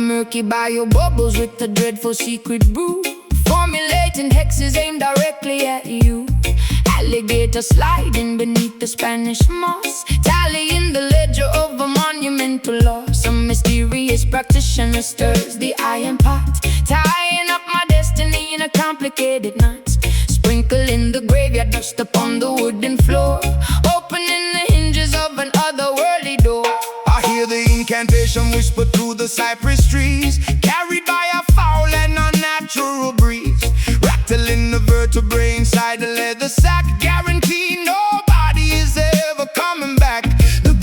murky bio bubbles with a dreadful secret brew, formulating hexes aimed directly at you. Alligator sliding beneath the Spanish moss, tallying the ledger of a monumental loss. Some mysterious practitioner stirs the iron pot, tying up my destiny in a complicated knot. Sprinkling the graveyard dust upon the wooden floor, opening the hinges of an otherworldly door. I hear the incantation whisper through the cypress trees, carried by a foul and unnatural breeze, rattling the vertebrae inside the leather sack, guarantee nobody is ever coming back. The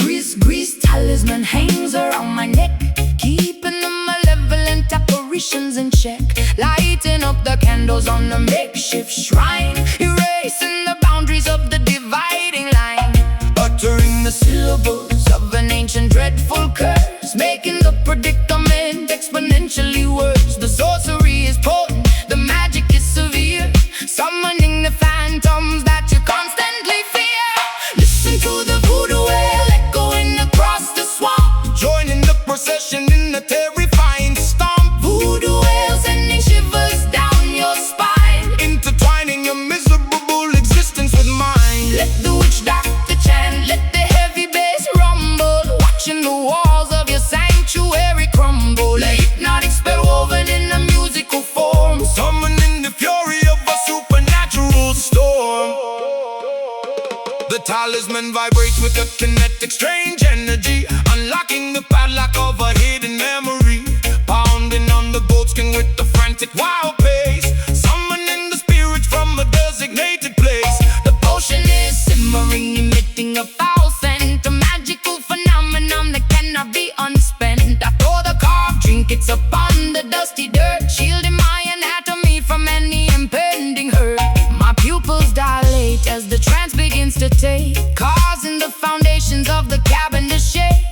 grease talisman hangs around my neck, keeping the malevolent apparitions in check, lighting up the candles on the makeshift shrine, erasing the boundaries of the dividing line, Uttering the syllables of an ancient dreadful curse, making the predicament exponentially worse. The sorcery is potent, the magic is severe, summoning the phantoms that you constantly fear. Listen to the voodoo wail echoing across the swamp, joining the procession in a terrifying stomp. voodoo wail sending shivers down your spine. Intertwining your miserable existence with mine. Let the witch doctor chant, let the heavy bass rumble, watching the walls of your sanctuary crumble. A hypnotic spell woven in a musical form, Summoning the fury of a supernatural storm. The talisman vibrates with a kinetic strange energy, unlocking the padlock of a hidden memory, pounding on the goatskin with the frantic wild pace, summoning the spirits from a designated place. the potion is simmering, emitting a foul scent, a magical phenomenon that cannot be unspent. I pour the carved trinkets upon the dusty dirt, shielding my anatomy from any impending hurt. My pupils dilate as the trance begins to take, causing the foundations of the cabin to shake.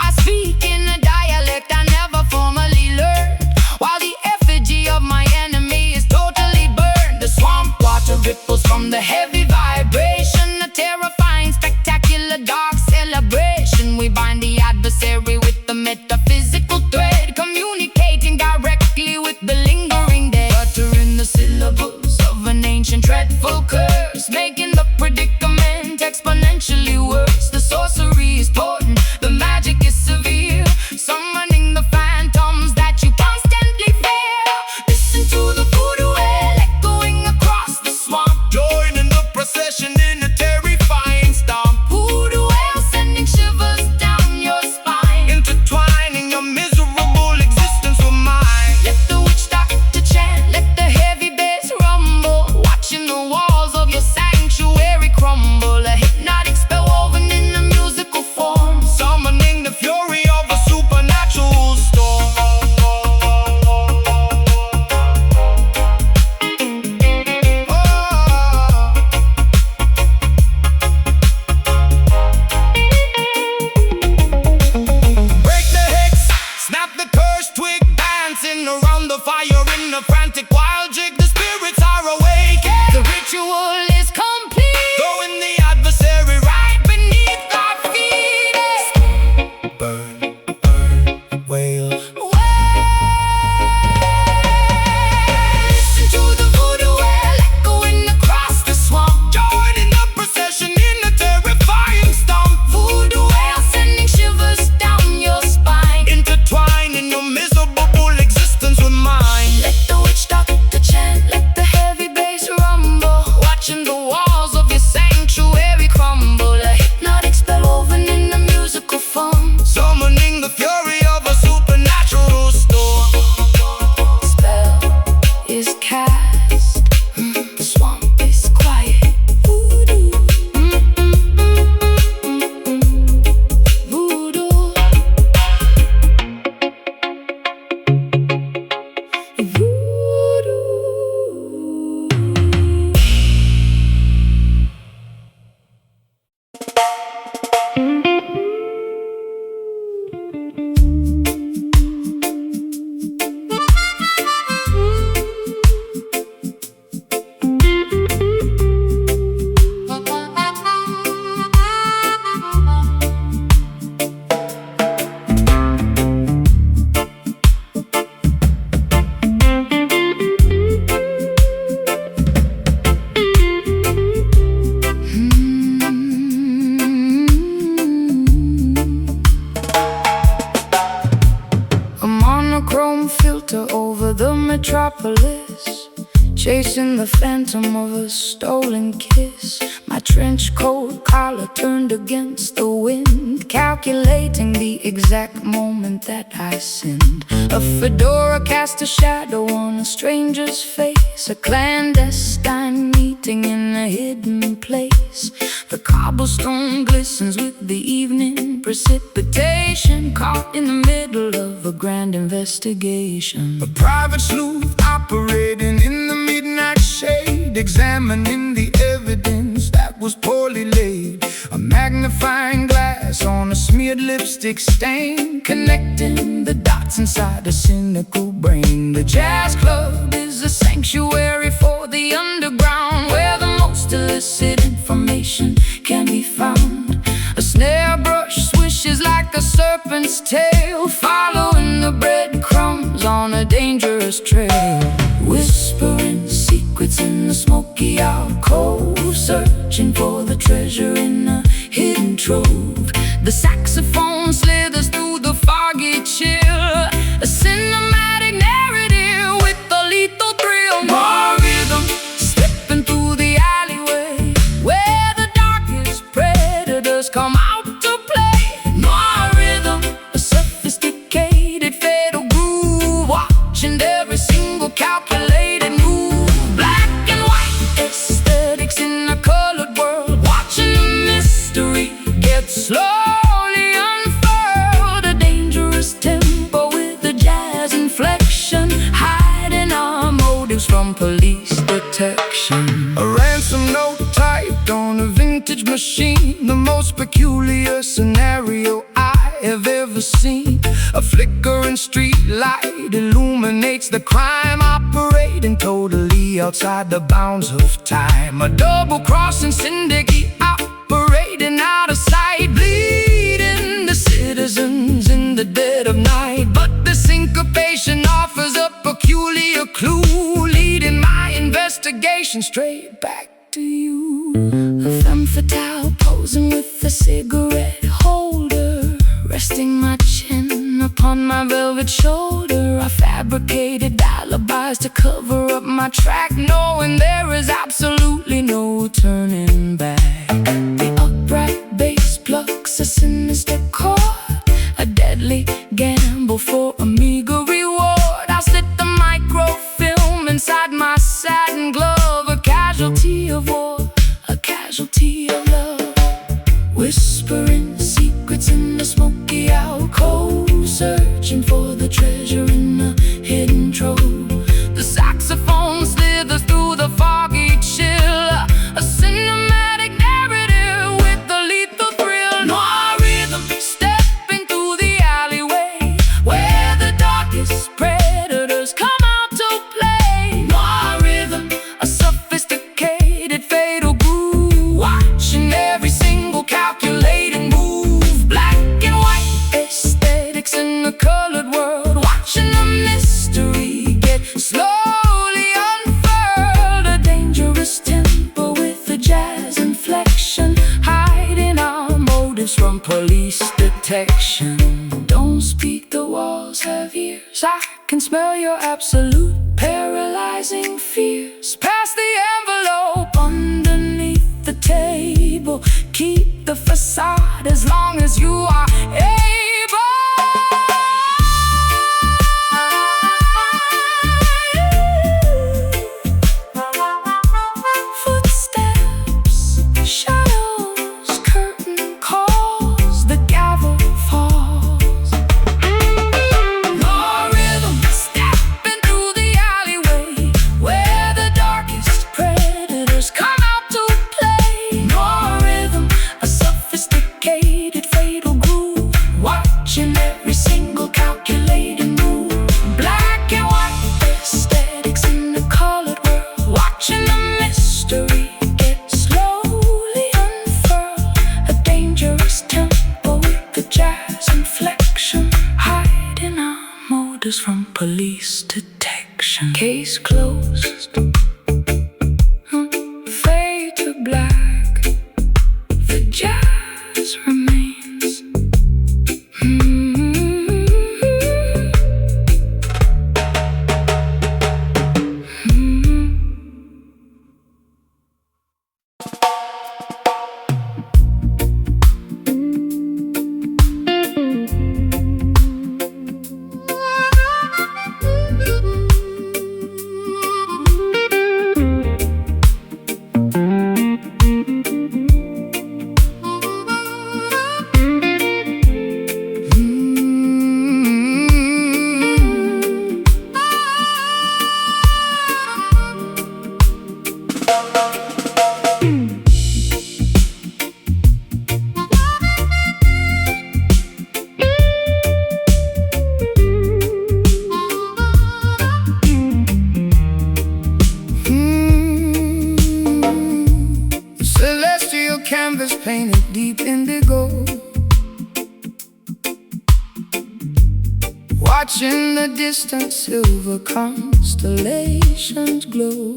I speak in a dialect I never formally learned, while the effigy of my enemy is totally burned. The swamp water ripples from the heavy vibration, a terrifying, spectacular, dark celebration. We bind the adversary with the metaphysical thread, communicating directly with the lingering dead. Uttering the syllables of an ancient dreadful curse, making the predicament exponentially worse. The sorcery is potent, the magic is severe, summoning the phantoms that you constantly fear. Listen to the voodoo wail echoing across the swamp, Joining the procession in a terrifying stomp. voodoo wail sending shivers down your spine. Intertwining your miserable existence with mine. Let the witch doctor chant, let the heavy bass rumble, watching the walls of your sanctuary crumble. A hypnotic spell woven in a musical form, Summoning the fury of a supernatural storm. Break the hex, snap the curse twig, dancing around the fire in a frantic wild jig. The spirits are awakened, the ritual is complete, throwing the adversary right beneath our feet. Burn, burn, wail. Listen to the voodoo wail echoing across the swamp, Joining the procession in a terrifying stomp. voodoo wail sending shivers down your spine. Intertwining your miserable existence with mine. Let the witch doctor chant, let the heavy bass rumble, watching the monochrome filter over the metropolis, chasing the phantom of a stolen kiss. My trench coat collar turned against the wind, calculating the exact moment that I sinned. A fedora cast a shadow on a stranger's face, a clandestine meeting in a hidden place. The cobblestone glistens with the evening precipitation, caught in the middle of a grand investigation. A private sleuth operating in the midnight shade, examining the evidence that was poorly laid. A magnifying glass on a smeared lipstick stain, connecting the dots inside a cynical brain. The jazz club is a sanctuary for the underground, where the most illicit information can be found. A snare brush swishes like a serpent's tail, following the breadcrumbs on a dangerous trail. Whispering secrets in the smoky alcove, searching for the treasure in a hidden trove. The saxophone slithers through the foggy chill, a cinematic narrative with a lethal thrill. More rhythm, stepping through the alleyway, where the darkest predators come out to play. More rhythm, a sophisticated fatal groove, watching every single calculated move. Black and white aesthetics in a colored world, watching the mystery get slowly unfurled. A dangerous tempo with a jazz inflection, hiding our motives from police detection. A ransom note typed on a vintage machine, the most peculiar scenario I have ever seen. A flickering street light illuminates the crime, operating totally outside the bounds of time. A double-crossing syndicate operating out of sight, bleeding the citizens in the dead of night. But the syncopation offers a peculiar clue, leading my investigation straight back to you. A femme fatale posing with a cigarette holder, resting my chin upon my velvet shoulder. I fabricated alibis to cover up my track, knowing there is absolutely no turning back. The upright bass plucks a sinister chord, a deadly gamble for a meager reward. I slit the microfilm inside my satin glove, a casualty of war, a casualty of love. Whispering secrets in the smoky alcove, searching for the treasure in a hidden trove. The saxophone slithers through the foggy chill, a cinematic narrative with a lethal thrill. Noir rhythm, stepping through the alleyway, where the darkest predators come out to play. Noir rhythm, a sophisticated fatal groove, watching every single calculating move. Black and white aesthetics in a colored world, watching the mystery get slowly unfurled. A dangerous tempo with a jazz inflection, hiding our motives from police detection. Don't speak, the walls have ears, I can smell your absolute paralyzing fears. Pass the envelope underneath the table, keep the facade as long as you are able. Footsteps, shadows, curtain calls, the gavel falls. More rhythm, stepping through the alleyway, where the darkest predators come out to play. More rhythm, a sophisticated fatal groove, watching every single calculated move. Black and white aesthetics in the colored world, watching the mystery get slowly unfurled. A dangerous tempo with the jazz inflection, hiding our motives from police detection. Case closed. Fade to black. The jazz remains. distant silver constellations glow.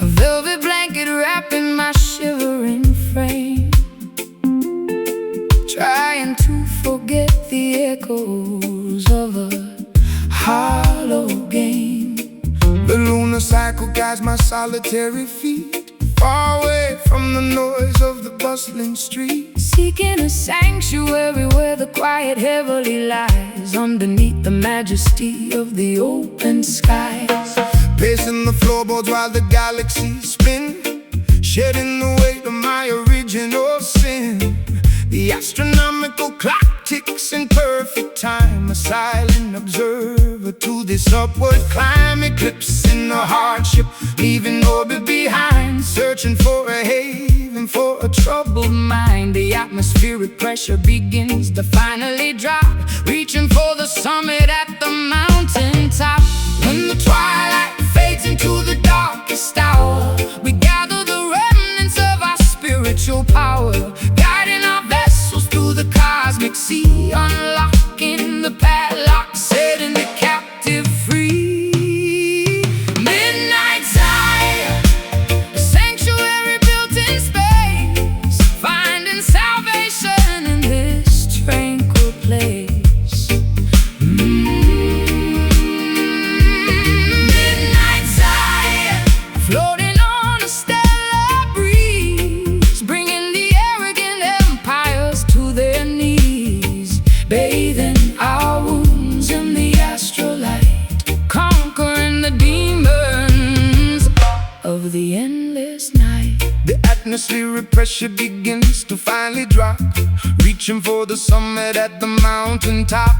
A velvet blanket wrapping my shivering frame, trying to forget the echoes of a hollow game. The lunar cycle guides my solitary feet, far away from the noise of the bustling street, seeking a sanctuary where the quiet heavily lies underneath the majesty of the open skies. Pacing the floorboards while the galaxies spin, shedding the weight of my original sin. The astronomical clock ticks in perfect time, a silent observer to this upward climb, eclipsing the hardship, leaving orbit behind, searching for a haven for a troubled mind. The atmospheric pressure begins to finally drop, reaching for the summit at the mountain top. When the twilight fades into the darkest hour, we gather the remnants of our spiritual power, guiding our vessels through the cosmic sea, unlocking the padlock, setting the captive free. Midnight Zion, a sanctuary built in space, finding salvation in this tranquil place. Midnight Zion, floating on a stellar breeze, bringing the arrogant empires to their knees, bathing our wounds in the astrolight, conquering the demons of the endless night. the atmospheric pressure begins to finally drop, reaching for the summit at the mountain top.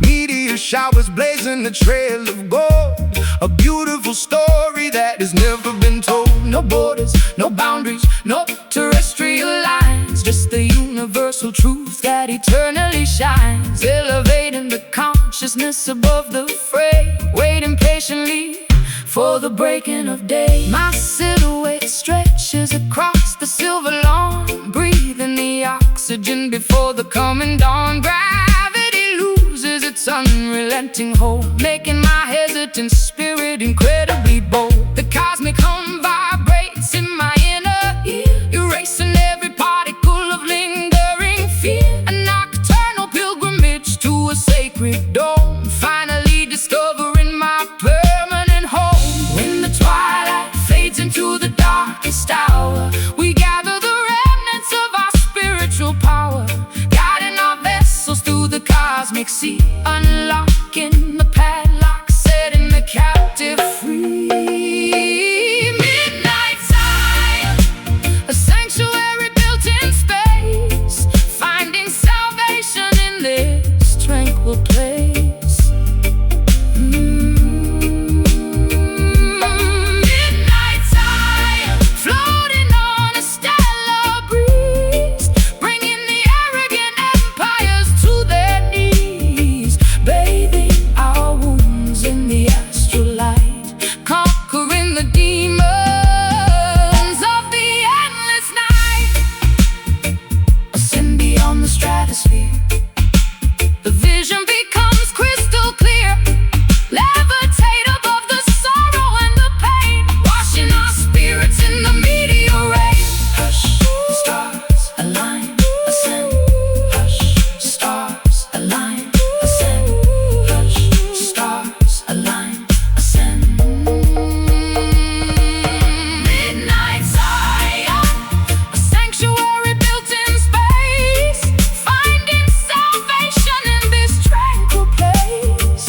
Meteor showers blazing a trail of gold, a beautiful story that has never been told. No borders, no boundaries, no terrestrial lines, just the universal truth that eternally shines, elevating the consciousness above the fray, waiting patiently for the breaking of day. My silhouette stretches across the silver lawn, breathing the oxygen before the coming dawn. Gravity loses its unrelenting hold, making my hesitant spirit incredibly bold. The cosmic hum vibrates in my inner ear, erasing every particle of lingering fear. A nocturnal pilgrimage to a sacred dome, finally discovering my permanent home. When the twilight fades into the darkest hour, we gather the remnants of our spiritual power, guiding our vessels through the cosmic sea, unlocking the padlock, setting the captive free. Midnight Zion, a sanctuary built in space, finding salvation in this tranquil place. Midnight Zion, floating on a stellar breeze, bringing the arrogant empires to their knees, bathing our wounds in the astrolight, conquering the demons of the endless night. Ascend beyond the stratosphere, the vision becomes crystal clear, levitate above the sorrow and the pain, washing our spirits in the meteor rain. Hush, stars align, ascend. Hush, stars align, ascend. Hush, stars align, ascend. Midnight Zion, a sanctuary built in space, finding salvation in this tranquil place.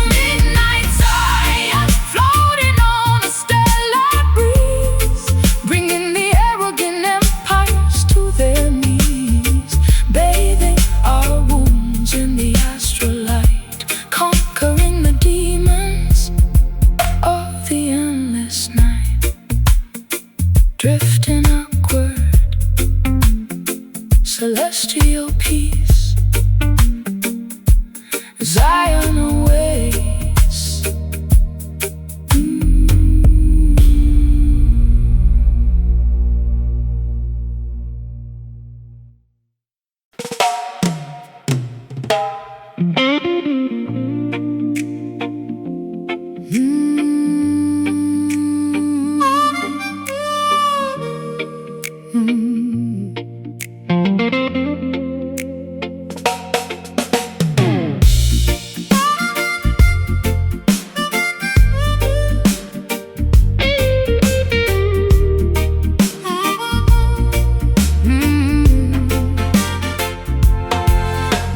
Midnight Zion, floating on a stellar breeze, bringing the arrogant empires to their knees, bathing our wounds in the astrolight, conquering the demons of the endless night, drifting upward, celestial peace, Zion awaits.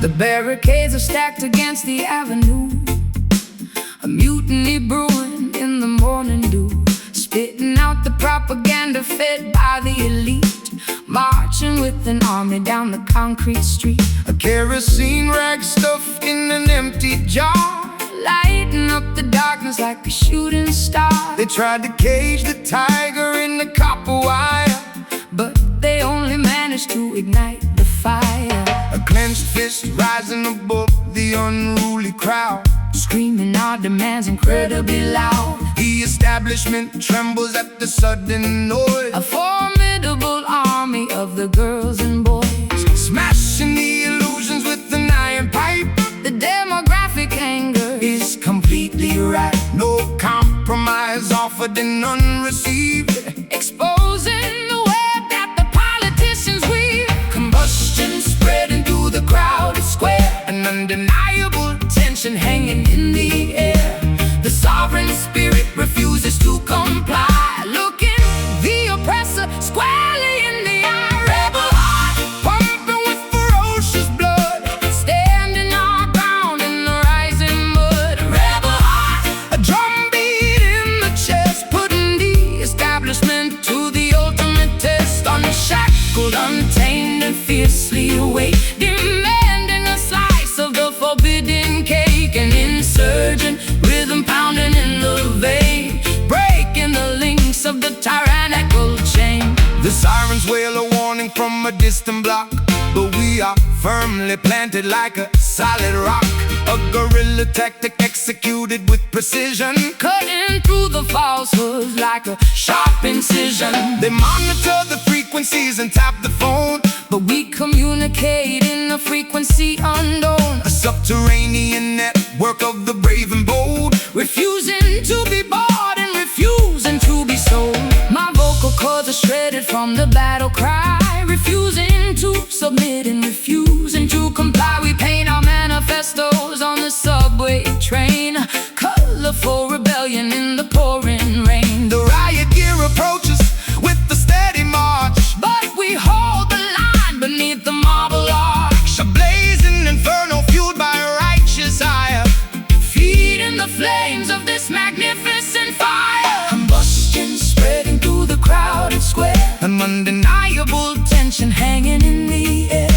The barricades are stacked against the avenue, a mutiny brewing in the morning dew, spitting out the propaganda fed by the elite, marching with an army down the concrete street. A kerosene rag stuffed in an empty jar, lighting up the darkness like a shooting star. They tried to cage the tiger in the copper wire, but they only managed to ignite the fire. A clenched fist rising above the unruly crowd, screaming our demands incredibly loud. The establishment trembles at the sudden noise. A formidable army of the girls and boys, smashing the illusions with an iron pipe. The demographic anger is completely right. No compromise offered and none received, exposing the web that the politicians weave. Combustion spreading through the crowded square, an undeniable tension hanging in the air. The sovereign spirit refuses to comply, looking the oppressor squarely in the eye. Rebel heart pumping with ferocious blood, standing our ground in the rising mud. Rebel heart, a drumbeat in the chest, putting the establishment to the ultimate test. Unshackled, untamed and fiercely awake, demanding a slice of the forbidden cake. An insurgent rhythm pounding in the vein, breaking the links of the tyrannical chain. The sirens wail a warning from a distant block, but we are firmly planted like a solid rock. A guerrilla tactic executed with precision, cutting through the falsehoods like a sharp incision. They monitor the frequencies and tap the phone, but we communicate in a frequency unknown. A subterranean network of the brave and bold, refusing to be bought and refusing to be sold. My vocal cords are shredded from the battle cry, refusing to submit and refusing to comply. We paint our manifestos on the subway train, colorful rebellion in the pouring rain. The riot gear approaches with the steady march, but we hold the line beneath the marble arch. A blazing inferno fueled by righteous ire, feeding the flames of this magnificent fire. Combustion spreading through the crowded square, an undeniable tension hanging in the air.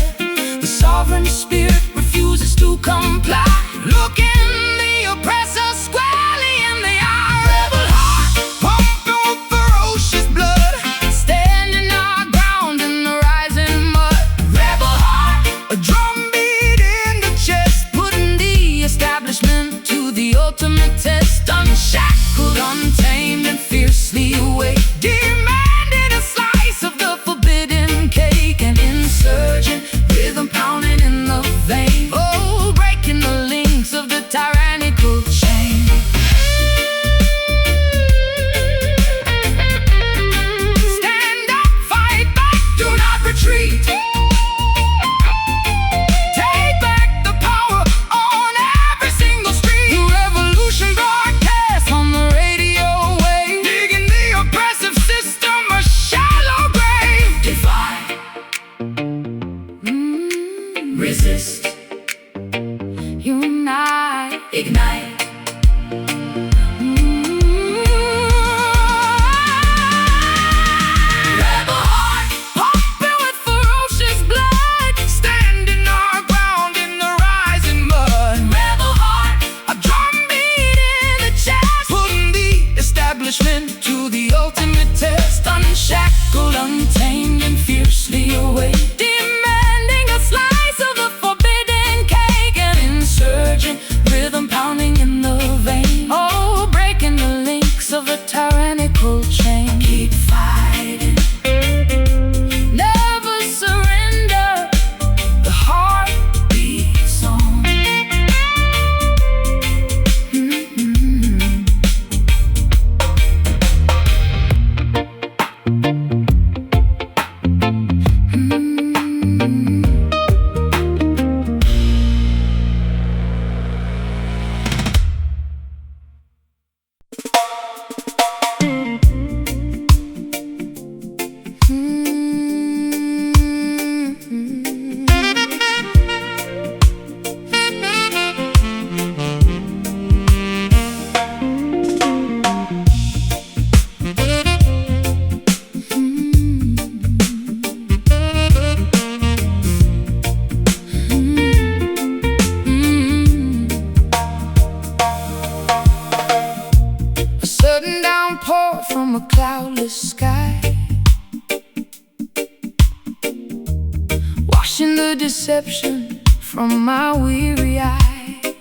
The sovereign spirit refuses to comply, looking the oppressor squarely in the eye. Rebel heart pumping with ferocious blood, standing our ground in the rising mud. Rebel heart, a drumbeat in the chest, putting the establishment to the ultimate test. Unshackled, untamed and fiercely awake, demanding a slice of the forbidden cake. An insurgent rhythm pounding in the vein, oh, breaking the links of the tyrannical chain. Stand up, fight back, do not retreat. Take back the power on every single street. The revolution broadcast on the radio wave, digging the oppressive system a shallow grave. Defy, resist, unite, ignite. Rebel heart pumping with ferocious blood, standing our ground in the rising mud. Rebel heart, A drumbeat in the chest, putting the establishment to the ultimate test. Unshackled, untamed and fiercely awake, demanding a slice of the forbidden cake. An insurgent rhythm pounding deception from my weary eye.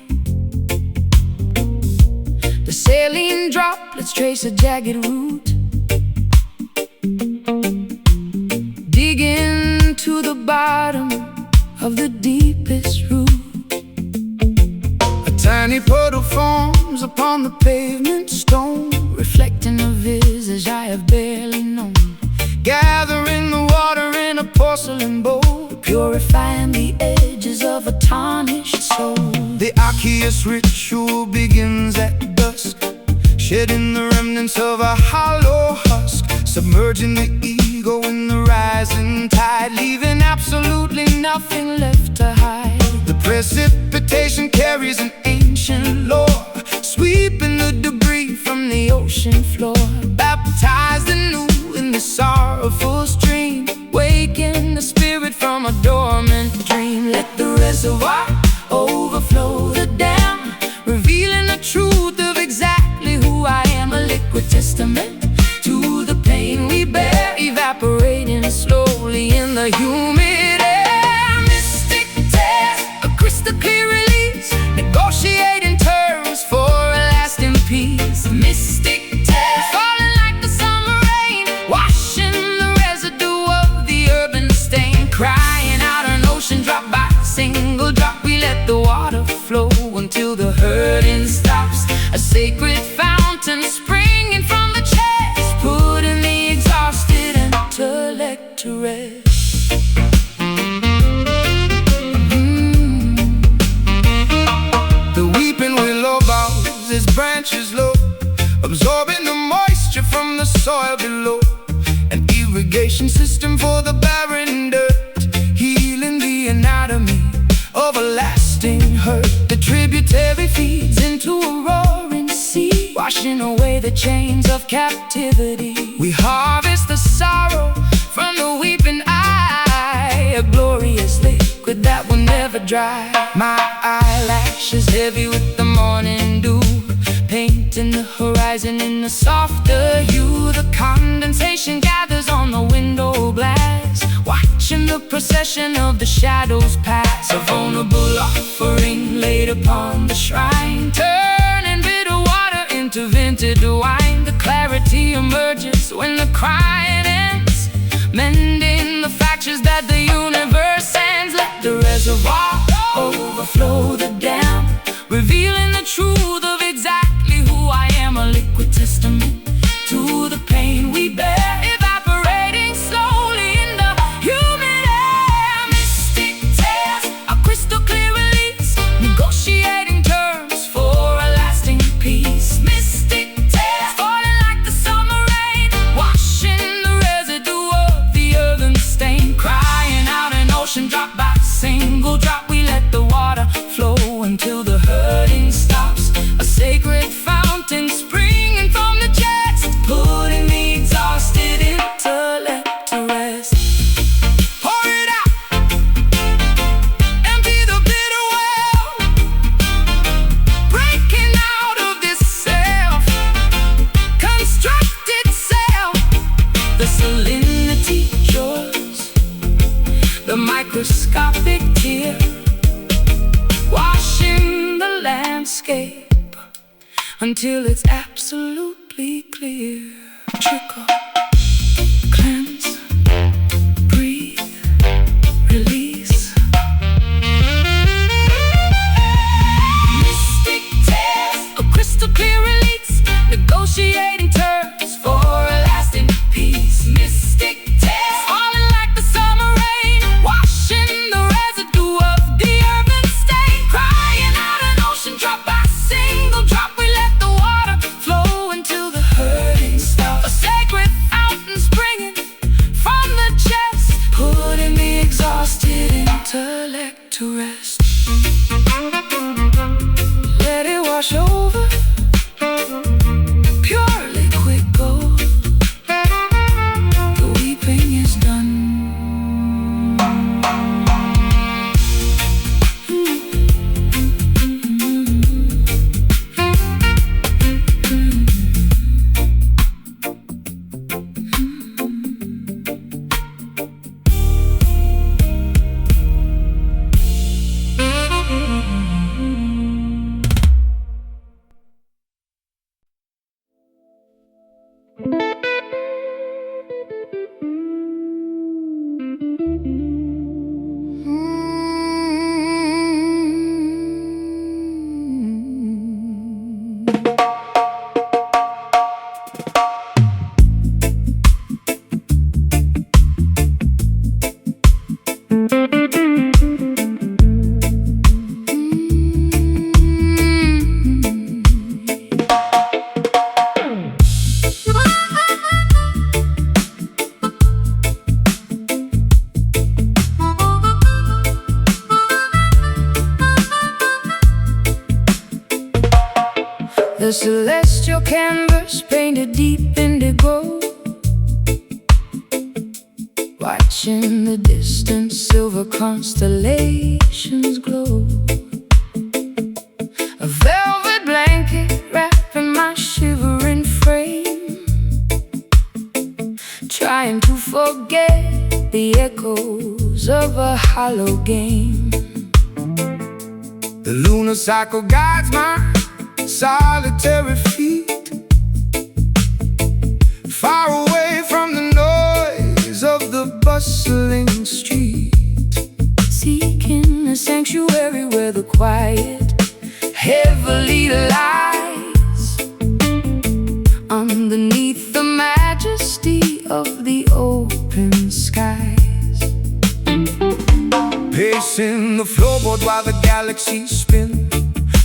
The saline droplets trace a jagged route, digging to the bottom of the deepest root. A tiny puddle forms upon the pavement stone, reflecting a visage I have barely known. Gathering the water in a porcelain bowl, purifying the edges of a tarnished soul. The archaeous ritual begins at dusk, shedding the remnants of a hollow husk, submerging the ego in the rising tide, leaving absolutely nothing left to hide. The precipitation carries an ancient lore, sweeping the debris from the ocean floor. Baptized anew in the sorrowful stream, waking the spirit from a dormant dream. Let the reservoir overflow the dam, revealing the truth of exactly who I am. A liquid testament to the pain we bear, evaporating slowly in the humid air. Mystic tears, a crystal clear release, negotiating terms for a lasting peace. Mystic tears, falling like the summer rain, washing the residue of the urban stain. Crying out an ocean drop by single drop, we let the water flow until the hurting stops. A sacred fountain springing from the chest, putting the exhausted intellect to rest. The weeping willow bows its branches low, absorbing the moisture from the soil below. An irrigation system for the barren dirt, healing the anatomy of a lasting hurt. The tributary feeds into a roaring sea, washing away the chains of captivity. We harvest the sorrow from the weeping eye, a glorious liquid that will never dry. My eyelashes heavy with the morning dew, painting the horizon in a softer hue. The condensation gathers on the window glass, watching the procession of the shadows pass. A vulnerable offering laid upon the shrine, turning bitter water into vintage wine. The clarity emerges when the crying ends, mending the fractures that the universe sends. Let the reservoir overflow the dam, revealing the truth of exactly who I am. A liquid testament to the pain we bear, evaporating slowly in the humid air. Mystic tears, a crystal clear release, negotiating terms for a lasting peace. Mystic tears, falling like the summer rain, washing the residue of the earthen stain. Crying out an ocean drop by single drop, we let the water flow until the hurting stops. A sacred fountain springing from the chest, putting the exhausted intellect to rest. Pour it out, empty the bitter well, breaking out of this self-constructed self. The salinity yours, the microscopic tear, washing the landscape until it's absolutely clear. Trickle, cleanse, breathe, release. Mystic tears, a crystal clear release, negotiating terms for a lasting peace. Mystic tears, falling like the summer rain, washing the residue of the urban stain. Crying out an ocean drop by single drop, we let the water flow until the hurting stops. A sacred fountain springing from the chest, putting the exhausted intellect to rest. Let it wash over, pure liquid gold. The weeping is done. a celestial canvas painted deep indigo, watching the distant silver constellations glow. A velvet blanket wrapping my shivering frame, trying to forget the echoes of a hollow game. The lunar cycle guides my solitary feet, far away from the noise of the bustling street, seeking a sanctuary where the quiet heavily lies, underneath the majesty of the open skies. Pacing the floorboard while the galaxies spin,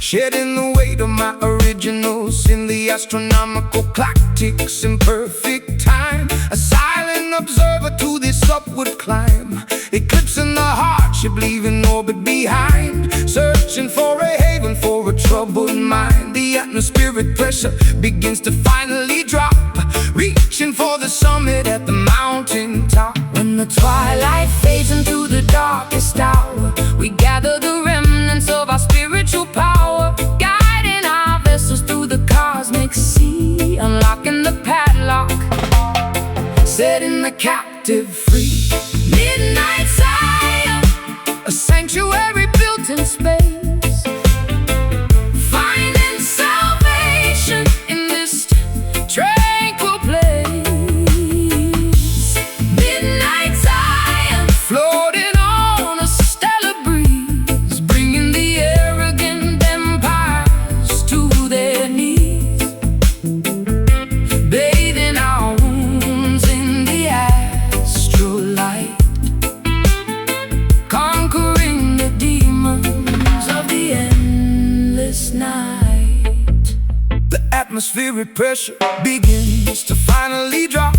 shedding the weight of my originals in the astronomical clock ticks in perfect time. A silent observer to this upward climb, eclipsing the hardship, leaving orbit behind, searching for a haven for a troubled mind. The atmospheric pressure begins to finally drop, reaching for the summit at the mountain top. When the twilight fades into the darkest hour, we gather the remnants of our spiritual power, guiding our vessels through the cosmic sea, unlocking the padlock, setting the captive free. Midnight Zion, A sanctuary built in space, finding salvation in this tranquil place. Midnight Zion, floating on a stellar breeze, bringing the arrogant empires to their knees, bathing our wounds in the astral light, conquering the demons of the endless night. the atmospheric pressure begins to finally drop,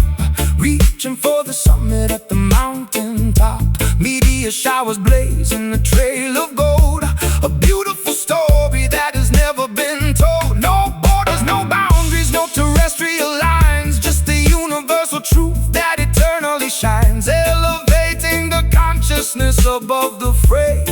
reaching for the summit at the mountain top. Meteor showers blazing a trail of gold, a beautiful story that has never been told. No borders, no boundaries, no terrestrial lines, just the universal truth that eternally shines, elevating the consciousness above the fray,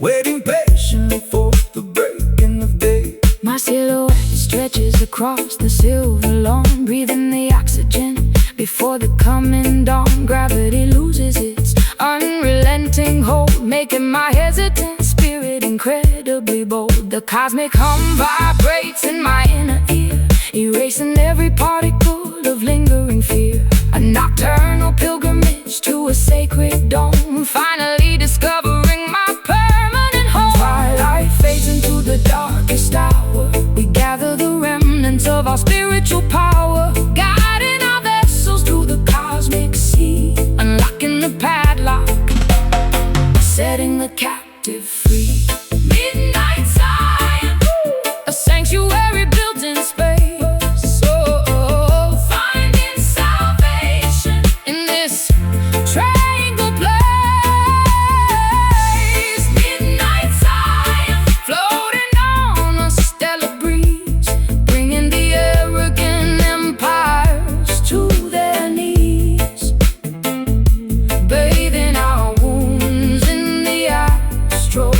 waiting patiently for the breaking of day. My silhouette stretches across the silver lawn, breathing the oxygen before the coming dawn. Gravity loses its unrelenting hold, making my hesitant spirit incredibly bold. The cosmic hum vibrates in my inner ear, erasing every particle of lingering fear. A nocturnal pilgrimage to a sacred dome, finally discovering my permanent home. Twilight fades into the darkest hour, we gather the remnants of our spiritual power, guiding our vessels through the cosmic sea, unlocking the padlock, setting the captive free. Midnight Zion, a sanctuary built in space, oh, finding salvation in this tranquil place. Midnight Zion, floating on a stellar breeze, bringing the arrogant empires to their knees, bathing our wounds in the astral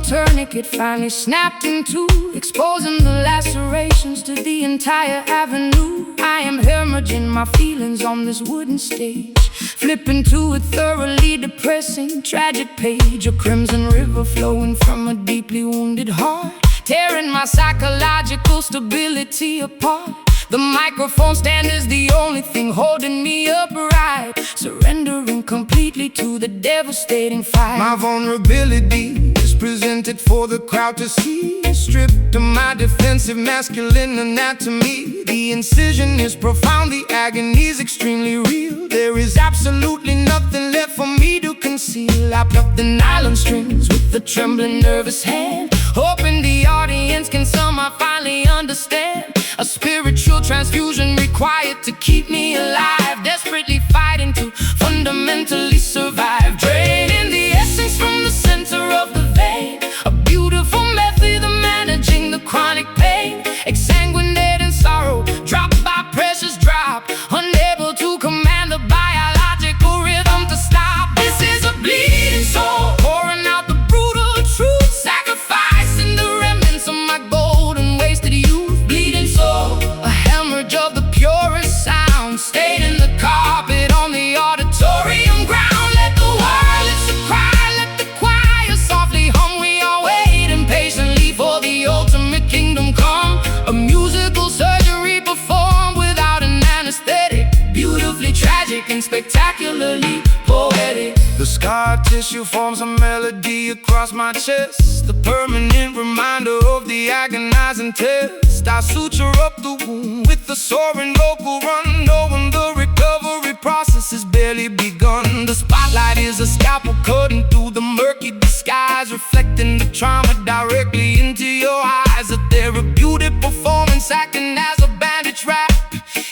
Tourniquet finally snapped in two, exposing the lacerations to the entire avenue. I am hemorrhaging my feelings on this wooden stage, flipping to a thoroughly depressing, tragic page. A crimson river flowing from a deeply wounded heart, tearing my psychological stability apart. The microphone stand is the only thing holding me upright, surrendering completely to the devastating fight. My vulnerability is presented for the crowd to see, stripped of my defensive masculine anatomy. The incision is profound, the agony is extremely real. There is absolutely nothing left for me to conceal. I pluck the nylon strings with a trembling, nervous hand, hoping the audience can somehow finally understand. A spiritual transfusion required to keep me alive, desperately fighting to fundamentally survive. Draining the essence from the center of the vein, a beautiful method of managing the chronic pain. Exsanguinate in sorrow, drop by precious drop, unable to command the biological rhythm to stop. This is a bleeding soul, pouring out the brutal truth, sacrificing the remnants of my golden wasted youth. Bleeding soul, a hemorrhage of the purest sound, stayed in the carpet on the auditorium ground. Let the wireless cry, let the choir softly hum. We all wait impatiently for the ultimate kingdom come. A musical surgery performed without an anesthetic, beautifully tragic and spectacularly poetic. The scar tissue forms a melody across my chest, the permanent reminder of the agonizing test. I suture up the wound with the soaring vocal run, knowing the recovery process has barely begun. The spotlight is a scalpel cutting through the murky disguise, reflecting the trauma directly into your eyes. A therapeutic performance acting as a bandage wrap,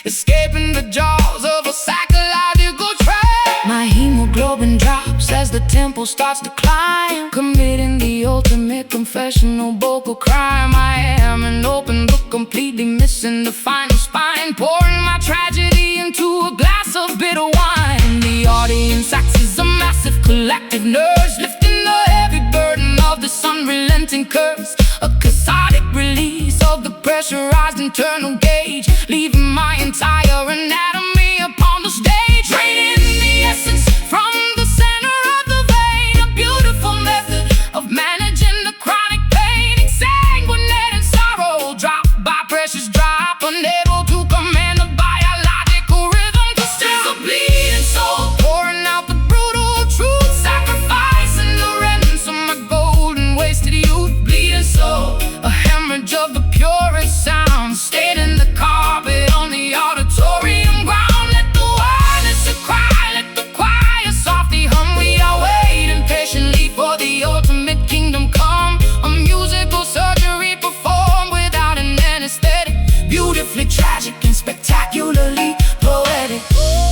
escaping the jaws of a psychological trap. My hemoglobin drops as the tempo starts to climb, committing the ultimate confessional vocal crime. I am an open book, completely missing the final spine, pouring my tragedy into a glass of bitter wine. The audience acts as a massive collective nurse, lifting the heavy burden of this unrelenting curse. A cathartic release of the pressurized internal gauge, leaving my entire anatomy upon the stage. Draining the essence from the center of the vein, a beautiful method of managing the chronic pain. Exsanguinate in sorrow, drop by precious drop, unable to command the biological rhythm to stop. A bleeding soul, pouring out the brutal truth, sacrificing the remnants of my golden wasted youth. Bleeding soul, a hemorrhage of the purest sound, stayed in the carpet on the auditorium ground. Let the wireless cry, let the choir softly hum. We are waiting patiently for the ultimate kingdom come. A musical surgery performed without an anesthetic, beautifully tragic and spectacularly poetic.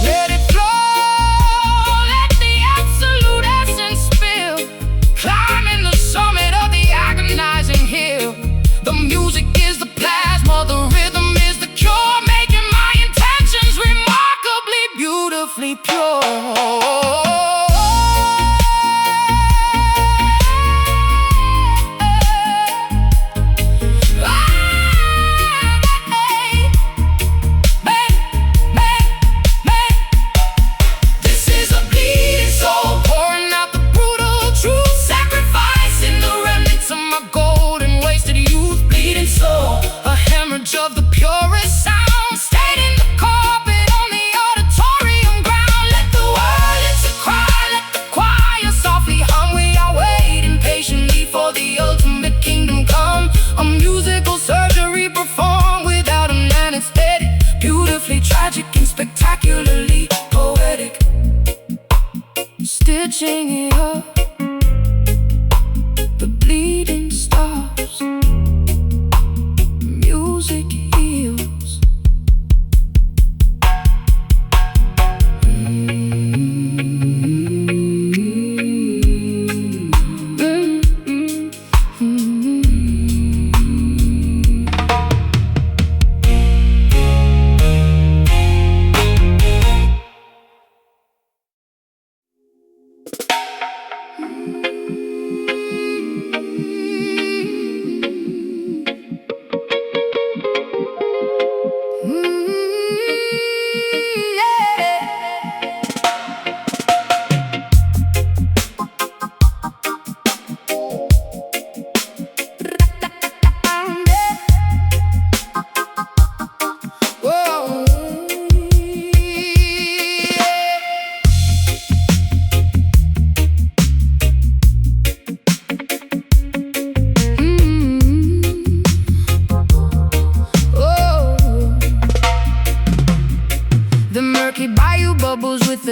Let it flow, let the absolute essence spill, climbing the summit of the agonizing hill. The music is the plasma, the rhythm is the cure, making my intentions remarkably beautifully pure. This is a bleeding soul, pouring out the brutal truth, sacrificing the remnants of my golden wasted youth. Bleeding soul.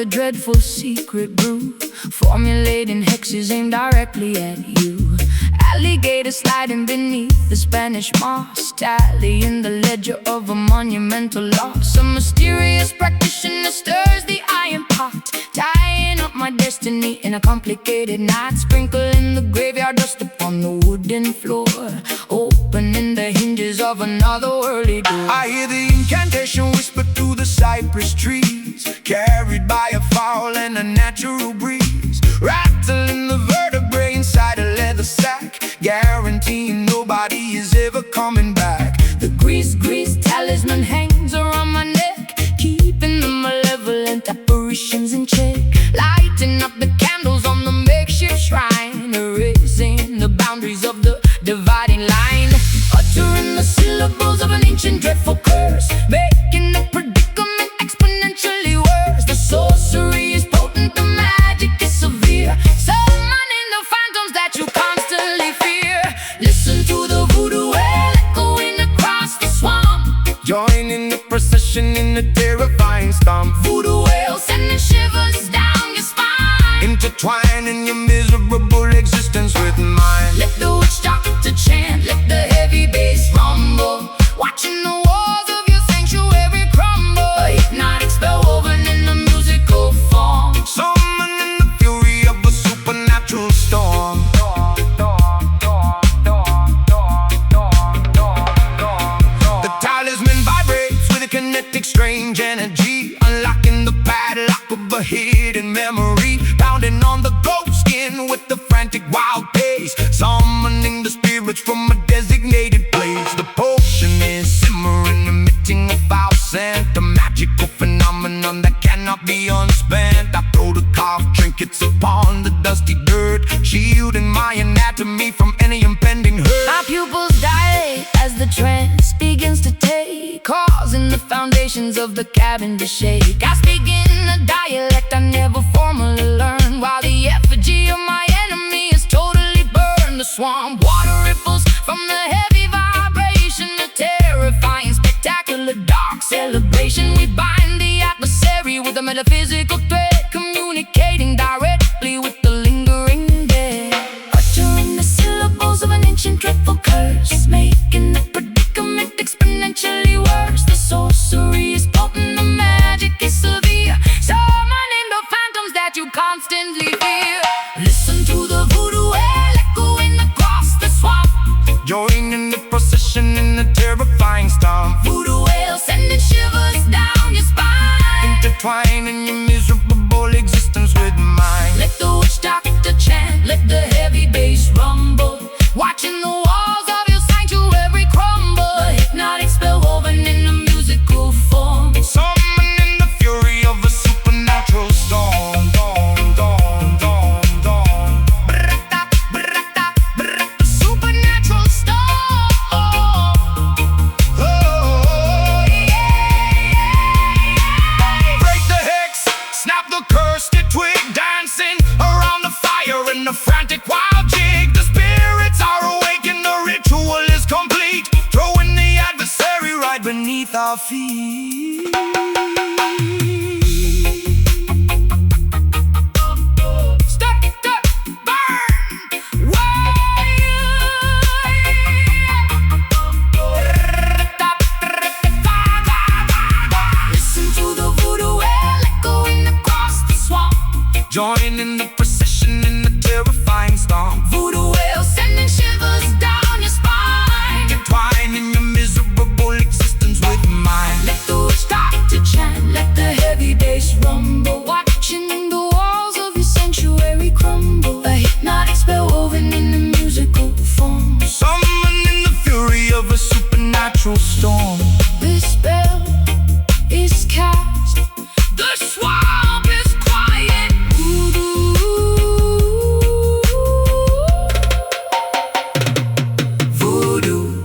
a dreadful secret brew, formulating hexes aimed directly at you. Alligator sliding beneath the Spanish moss, tallying the ledger of a monumental loss. A mysterious practitioner stirs the iron pot, tying up my destiny in a complicated knot. Sprinkling the graveyard dust upon the wooden floor, opening the hinges of another worldly door. I hear the incantation whisper through the cypress trees, carried by a foul and a natural breeze, rattling the vertebrae inside a leather sack, guaranteeing nobody is ever coming back. The grease talisman hangs around my neck, keeping the malevolent apparitions in check. Lighting up the candles on the makeshift shrine, erasing the boundaries of the dividing line. Uttering the syllables of an ancient dreadful curse, making the predicament exponentially worse. The sorcery is potent, the magic is severe, summoning the phantoms that you constantly fear. Listen to the voodoo wail echoing across the swamp, Joining the procession in the terrifying stomp. voodoo wail sending shivers down your spine, Intertwining your miserable existence with mine. let the witch doctor chant, let the heavy bass rumble, watching the walls of your sanctuary crumble. A hypnotic spell woven in a musical form, Summoning the fury of a supernatural storm. The talisman vibrates with a kinetic strange energy, unlocking the padlock of a hidden memory, pounding on the ghost skin with the frantic wild pace, summoning the spirits from a designated place. The potion is simmering, emitting a foul scent, a magical phenomenon that cannot be unspent. I throw the carved trinkets upon the dusty dirt, shielding my anatomy from any impending hurt. my pupils dilate as the trance begins to take, causing the foundations of the cabin to shake. I speak in a dialect I never formally learned, while the effigy of my enemy is totally burned. The swamp water ripples from the heavy vibration, a terrifying, spectacular, dark celebration. We bind the adversary with a metaphysical thread, communicating directly with the lingering dead. Uttering the syllables of an ancient dreadful curse, making the predicament exponentially worse. The sorcery is potent, the magic is severe, summoning the phantoms that you constantly fear. Listen to the voodoo wail echoing across the swamp, Joining the procession in the terrifying stomp. voodoo wail sending shivers down your spine. Intertwining your miserable existence with mine. Let the witch doctor chant, let the heavy bass rumble, watching the walls of your sanctuary crumble. A hypnotic spell woven in a musical form, Summoning the fury of a supernatural storm. brata, brata, brata, supernatural storm. Oh, yeah. Break the hex, snap the cursed twig, dancing around the fire in a frantic wild jig. The spirits are awake and the ritual is complete, throwing the adversary right beneath our feet. Step, step, burn, listen to the voodoo wail echoing across the swamp, Joining the procession in the terrifying storm. voodoo wail sending shivers down your spine. Intertwining your miserable existence with mine. Let the witch doctor chant, let the heavy bass rumble, watching the walls of your sanctuary crumble. A hypnotic spell woven in a musical form, Summoning the fury of a supernatural storm. this spell is cast, the swamp is quiet. Voodoo, voodoo.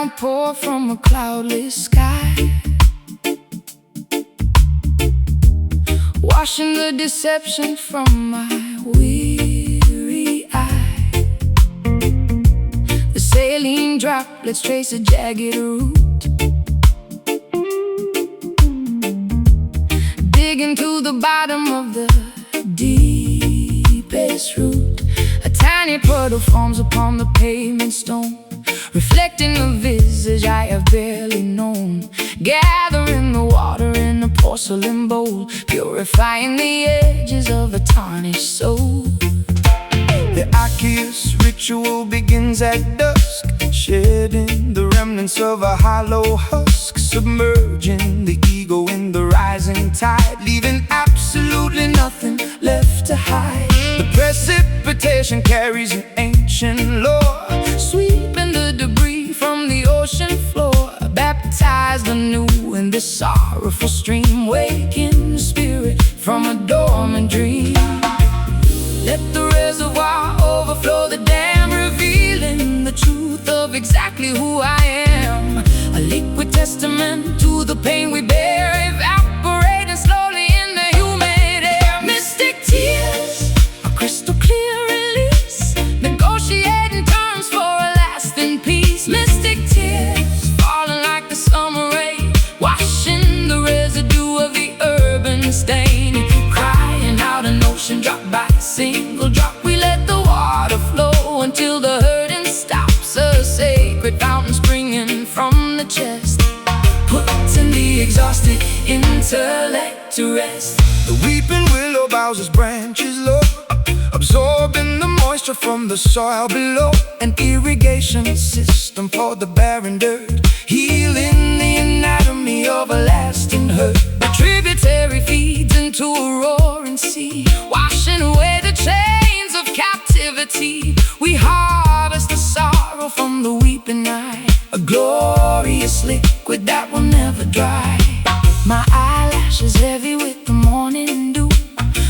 downpour from a cloudless sky, washing the deception from my weary eye. The saline droplets trace a jagged route, digging to the bottom of the deepest root. A tiny puddle forms upon the pavement stone, reflecting the visage I have barely known. Gathering the water in a porcelain bowl, purifying the edges of a tarnished soul. The Arceus ritual begins at dusk, shedding the remnants of a hollow husk, submerging the ego in the rising tide, leaving absolutely nothing left to hide. The precipitation carries an ancient lore, Sweeping the debris from the ocean floor, baptized anew in this sorrowful stream, waking the spirit from a dormant dream. Let the reservoir overflow the dam, revealing the truth of exactly who I am. A liquid testament to the pain we bear, evaporating slowly in the humid air. Mystic tears, a crystal clear release, negotiating terms for a lasting peace. Mystic tears, falling like the summer rain, washing the residue of the urban stain. Crying out an ocean drop by single drop, we let the water flow until the hurting stops. A sacred fountain springing from the chest, putting the exhausted intellect to rest. the weeping willow bows its branches low, absorbing the moisture from the soil below. An irrigation system for the barren dirt, Healing the anatomy of a lasting hurt. the tributary feeds into a roaring sea, washing away the chains of captivity. We harvest the sorrow from the weeping eye, A glorious liquid that will never dry. My eyelashes heavy with the morning dew,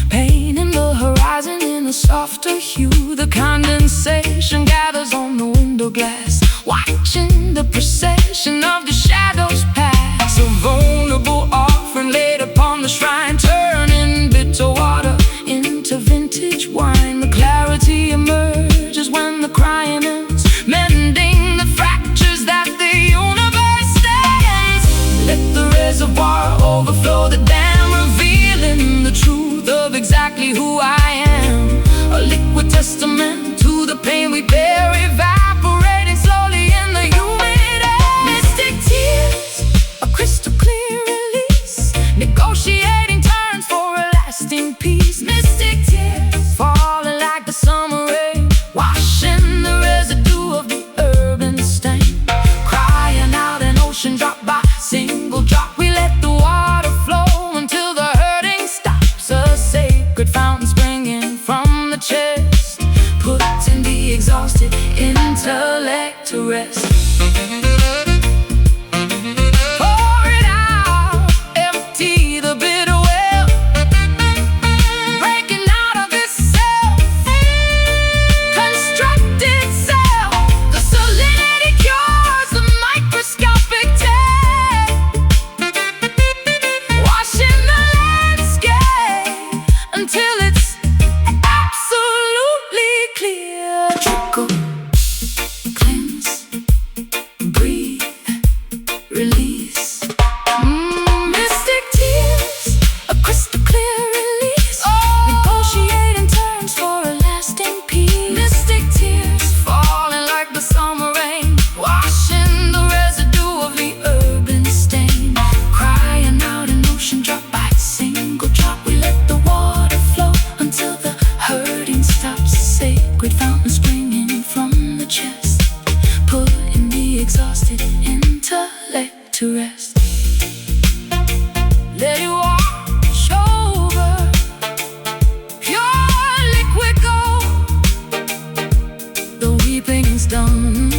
painting the horizon in a softer hue. The condensation gathers on the window glass, watching the procession of the shadows pass. a vulnerable Offering laid upon the shrine, turning bitter water into vintage wine. The clarity emerges when the crying ends, mending the fractures that the universe stands. Let the reservoir overflow the dam, revealing the truth of exactly who I am. A liquid testament to the pain we bear, evaporating slowly in the humid air. Mystic tears, a crystal clear release, negotiating terms for a lasting peace. Mystic tears, falling like the summer rain, washing the residue of the urban stain. Crying out an ocean drop by single drop, we let the water flow until the hurting stops. A sacred fountain springing from the chest, putting the exhausted intellect to rest. Pour it out, empty the bitter well, breaking out of this self, constructed self. The salinity cures the microscopic tear, washing the landscape until it's absolutely clear. Trickle, cleanse, breathe, release. Mystic tears, a crystal clear release, negotiating terms for a lasting peace. Mystic tears, falling like the summer rain, washing the residue of the urban stain. Crying out an ocean drop by single drop, we let the water flow until the hurting stops. Sacred fountain springing from the chest, putting the exhausted intellect to rest. Let it wash over, pure liquid gold. The weeping's done.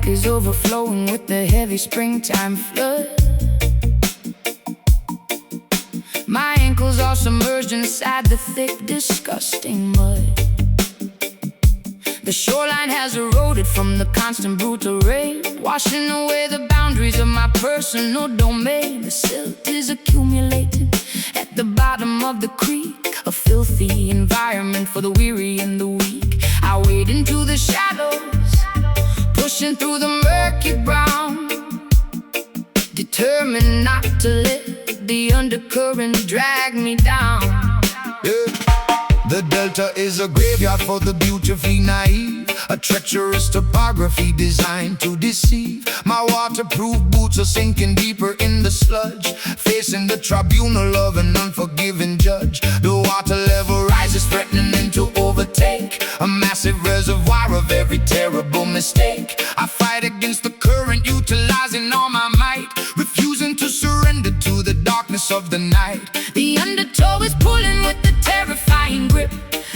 tank is overflowing with the heavy springtime flood. My ankles are submerged inside the thick, disgusting mud. The shoreline has eroded from the constant brutal rain, washing away the boundaries of my personal domain. The silt is accumulating at the bottom of the creek, a filthy environment for the weary and the weak. I wade into the shadows, pushing through the murky brown, determined not to let the undercurrent drag me down. Yeah. The Delta is a graveyard for the beautifully naive, a treacherous topography designed to deceive. My waterproof boots are sinking deeper in the sludge, facing the tribunal of an unforgiving judge. The water level rises, threatening to overtake a massive reservoir of every terrible mistake. I fight against the current, utilizing all my might, refusing to surrender to the darkness of the night. The undertow is pulling with the terrifying grip,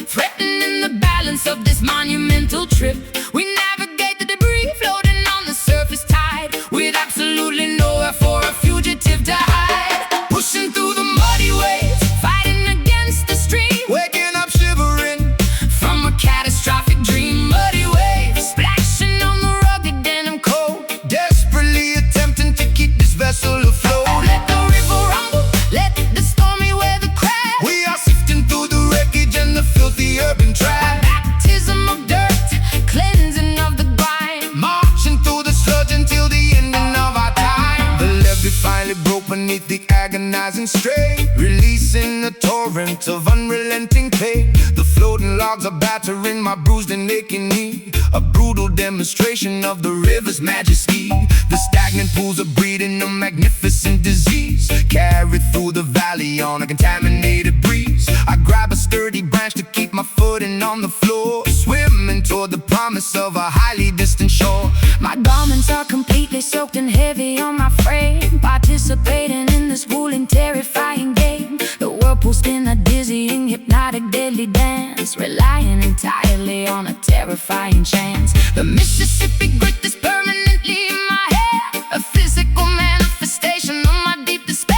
threatening the balance of this monumental trip. We navigate the debris floating on the surface tide, with absolutely nowhere for a fugitive to hide. Pushing through the muddy waves, fighting against the stream, Waking up shivering from a catastrophic dream. Muddy waves splashing on the rugged denim coat, desperately attempting to keep this vessel afloat. let the river rumble, let the stormy weather crash. We are sifting through the wreckage and the filthy urban trash, Baptism of dirt, cleansing of the grime, marching through the sludge until the ending of our time. The levee finally broke beneath the agonizing strain, releasing a torrent of unrelenting pain. The floating logs are battering my bruised and aching knee, a brutal demonstration of the river's majesty. The stagnant pools are breeding a magnificent disease, carried through the valley on a contaminated breeze. I grab a sturdy branch to keep my footing on the floor, swimming toward the promise of a highly distant shore. My garments are completely soaked and heavy on my frame, participating in this grueling, terrifying game. The whirlpool spin a dizzying, hypnotic, deadly dance, relying entirely on a terrifying chance. The Mississippi grit is permanently in my hair, a physical manifestation of my deep despair.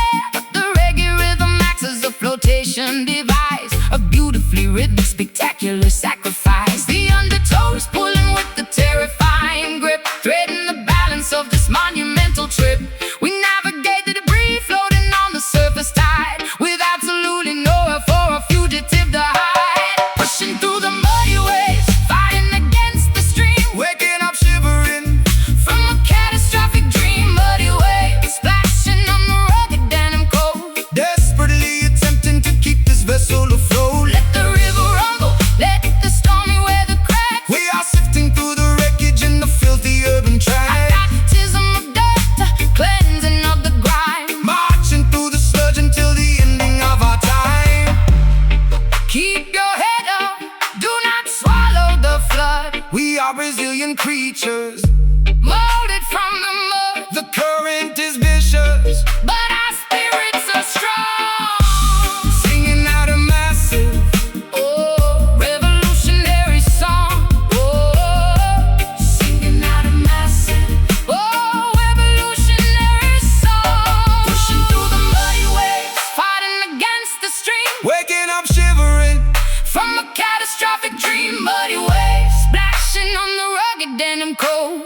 The reggae rhythm acts as a flotation device, a beautifully rhythmic, spectacular sacrifice. The undertow is pulling with the terrifying grip, threading the balance of this monumental trip. We navigate the debris floating on the surface tide, with absolutely nowhere for a fugitive to hide. Pushing through the muddy waves, fighting against the stream, Waking up shivering from a catastrophic dream. Muddy waves splashing on the rugged denim coat, desperately attempting to keep this vessel afloat. let the river rumble, let the stormy weather crack. We are sifting through the wreckage and the filthy urban trash, Baptism of dirt, cleansing of the grime, marching through the sludge until the ending of our time. keep your head up, do not swallow the flood. We are resilient creatures, Molded from the mud, the current is vicious, but our spirits are strong. singing out a massive Oh, revolutionary song. Oh, singing out a massive. oh, revolutionary song. Pushing through the muddy waves, fighting against the stream, Waking up shivering from a catastrophic dream. Muddy waves splashing on the rugged denim coat,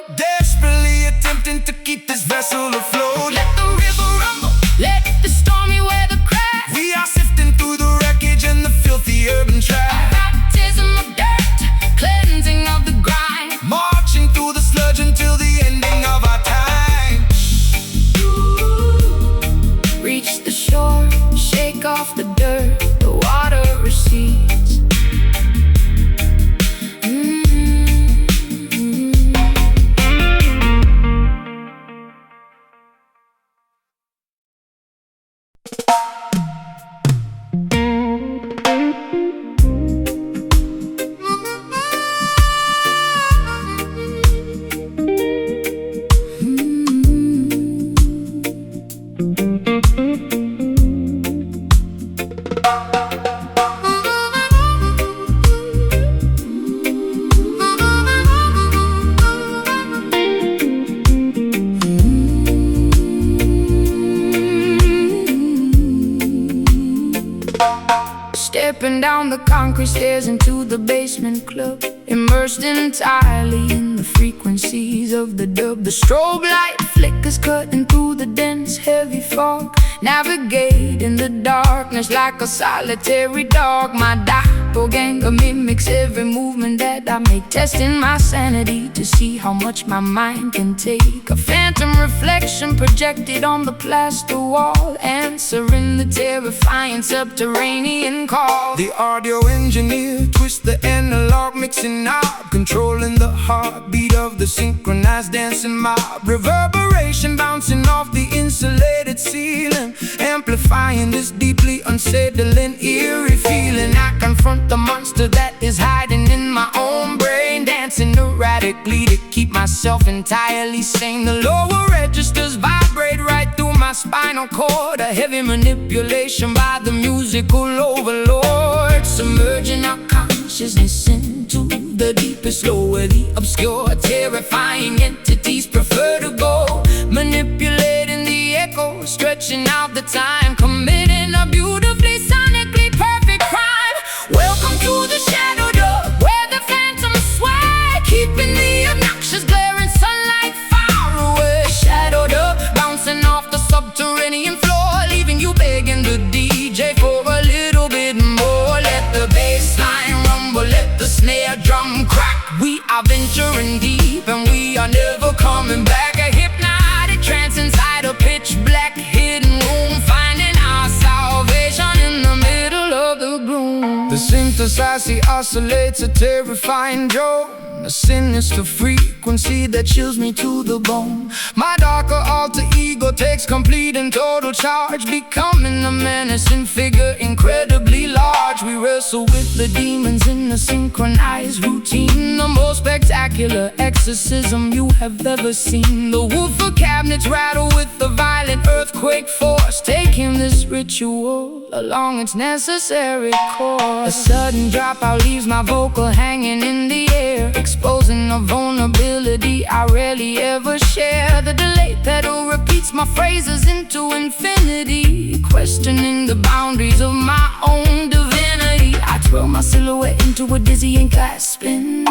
stepping down the concrete stairs into the basement club, immersed entirely in the frequencies of the dub. The strobe light flickers cutting through the dense, heavy fog, navigating the darkness like a solitary dog. My doppelganger mimics every movement that I make, testing my sanity to see how much my mind can take. A phantom reflection projected on the plaster wall, answering the terrifying subterranean call. The audio engineer twists the analog mixing knob, controlling the heartbeat of the synchronized dancing mob. Reverberation bouncing off the insulated ceiling, amplifying this deeply unsettling, eerie feeling. I confront the monster that is hiding in my own brain, dancing erratically to keep myself entirely sane. The lower registers vibrate right through my spinal cord, a heavy manipulation by the musical overlord, submerging our consciousness into the deepest low, where the obscure, terrifying entities prefer to go, manipulating the echo, stretching out the time, committing a beautifully sonically perfect crime. Welcome to the shadow dub, where the phantoms sway, keeping the obnoxious glaring sunlight far away. Shadow dub, bouncing off the subterranean floor, leaving you begging the DJ for a little bit more. Let the bass line rumble, let the snare drum crack. We are venturing deep and we are never coming back. A hypnotic trance inside a pitch black hidden room, finding our salvation in the middle of the gloom. The synthesizer oscillates a terrifying drone, a sinister frequency that chills me to the bone. My darker alter ego takes complete and total charge, becoming a menacing figure incredibly large. We wrestle with the demons in a synchronized routine, the most spectacular exorcism you have ever seen. The woofer cabinets rattle with the violent earthquake force, taking this ritual along its necessary course. A sudden dropout leaves my vocal hanging in the air, exposing a vulnerability I rarely ever share. The delay pedal repeats my phrases into infinity, questioning the boundaries of my own divinity. I twirl my silhouette into a dizzying glass spin,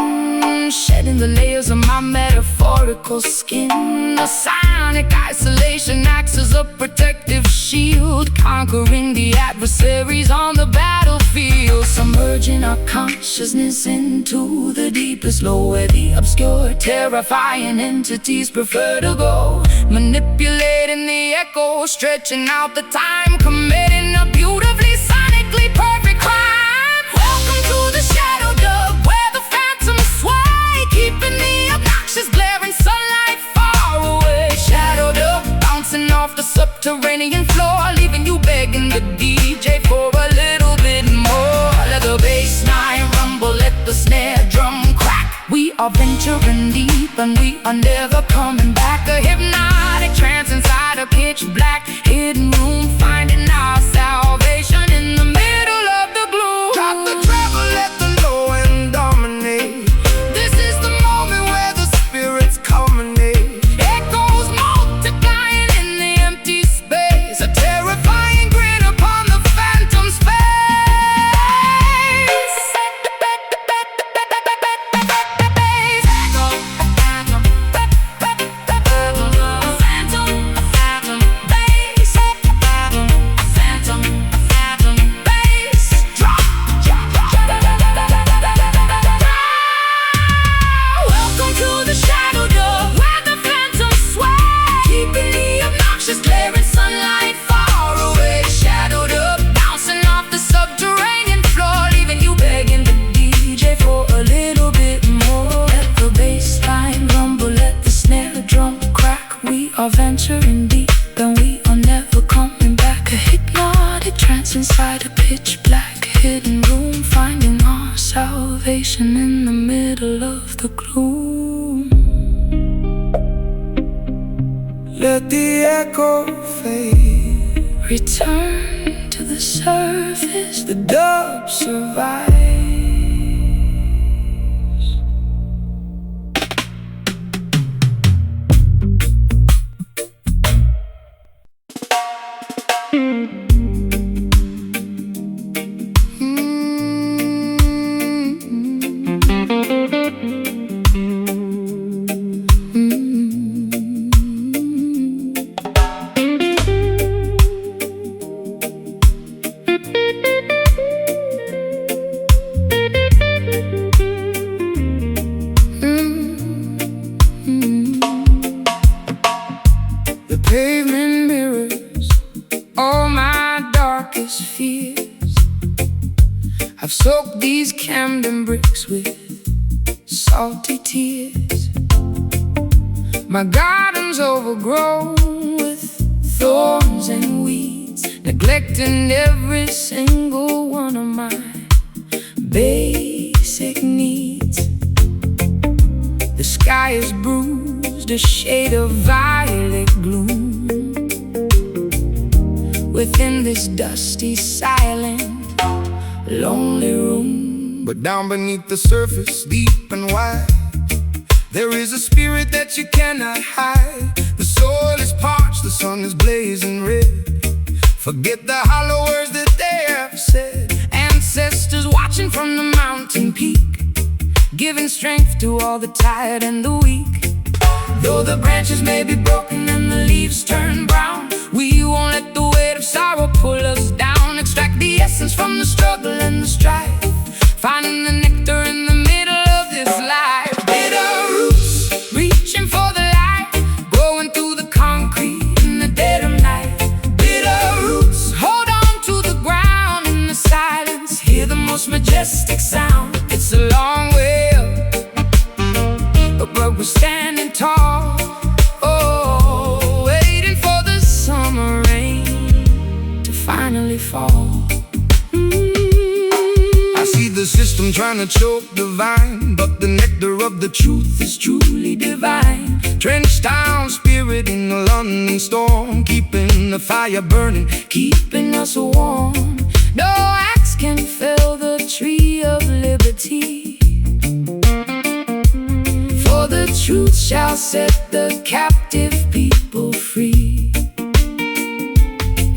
shedding the layers of my metaphorical skin. The sonic isolation acts as a protective shield, conquering the adversaries on the battlefield, submerging our consciousness into the deepest low, where the obscure, terrifying entities prefer to go, manipulating the echo, stretching out the time, committing a beautifully sonically perfect crime. Welcome to the shadow dub, where the phantoms sway, keeping the obnoxious glaring sunlight far away. Shadow dub, bouncing off the subterranean floor, leaving you begging the DJ for a little bit more. Let the bass line rumble, let the snare drum crack. We are venturing deep and we are never coming back. A hypnotic trance inside a pitch black hidden room, finding our salvation in the middle of the gloom. Drop the treble, let the low end dominate. This is the moment where the Spirits culminate. echoes multiplying in the empty space, a terrifying grin upon the phantom's face. Welcome to the shadow dub, where the phantoms sway, keeping the obnoxious glaring sunlight far away. Shadow dub, bouncing off the subterranean floor, leaving you begging the DJ for a little bit more. Let the bass line rumble, let the snare drum crack. We are venturing deep and we are never coming back. A hypnotic trance inside a pitch black hidden room, finding our salvation in the middle of the gloom. Let the echo fade, Return to the surface, the dub survives. Camden bricks with salty tears. My garden's overgrown with thorns and weeds, neglecting every single one of my basic needs. The sky is bruised, a shade of violet gloom within this dusty, silent, lonely room. But down beneath the surface, deep and wide, there is a spirit that you cannot hide. The soil is parched, the sun is blazing red. Forget the hollow words that they have said. Ancestors watching from the mountain peak, giving strength to all the tired and the weak. Though the branches may be broken and the leaves turn brown, we won't let the weight of sorrow pull us down. Extract the essence from the struggle and the strife, finding the nectar in the middle of this life. Bitter roots, reaching for the light, growing through the concrete in the dead of night. Bitter roots, hold on to the ground in the silence, hear the most majestic sound. It's a long way up, but we're standing tall, oh, waiting for the summer rain to finally fall. I see the system trying to choke the vine, but the nectar of the truth is truly divine. Drenched down spirit in a London storm, keeping the fire burning, Keeping us warm. No axe can fell the tree of liberty, for the truth shall set the captive people free.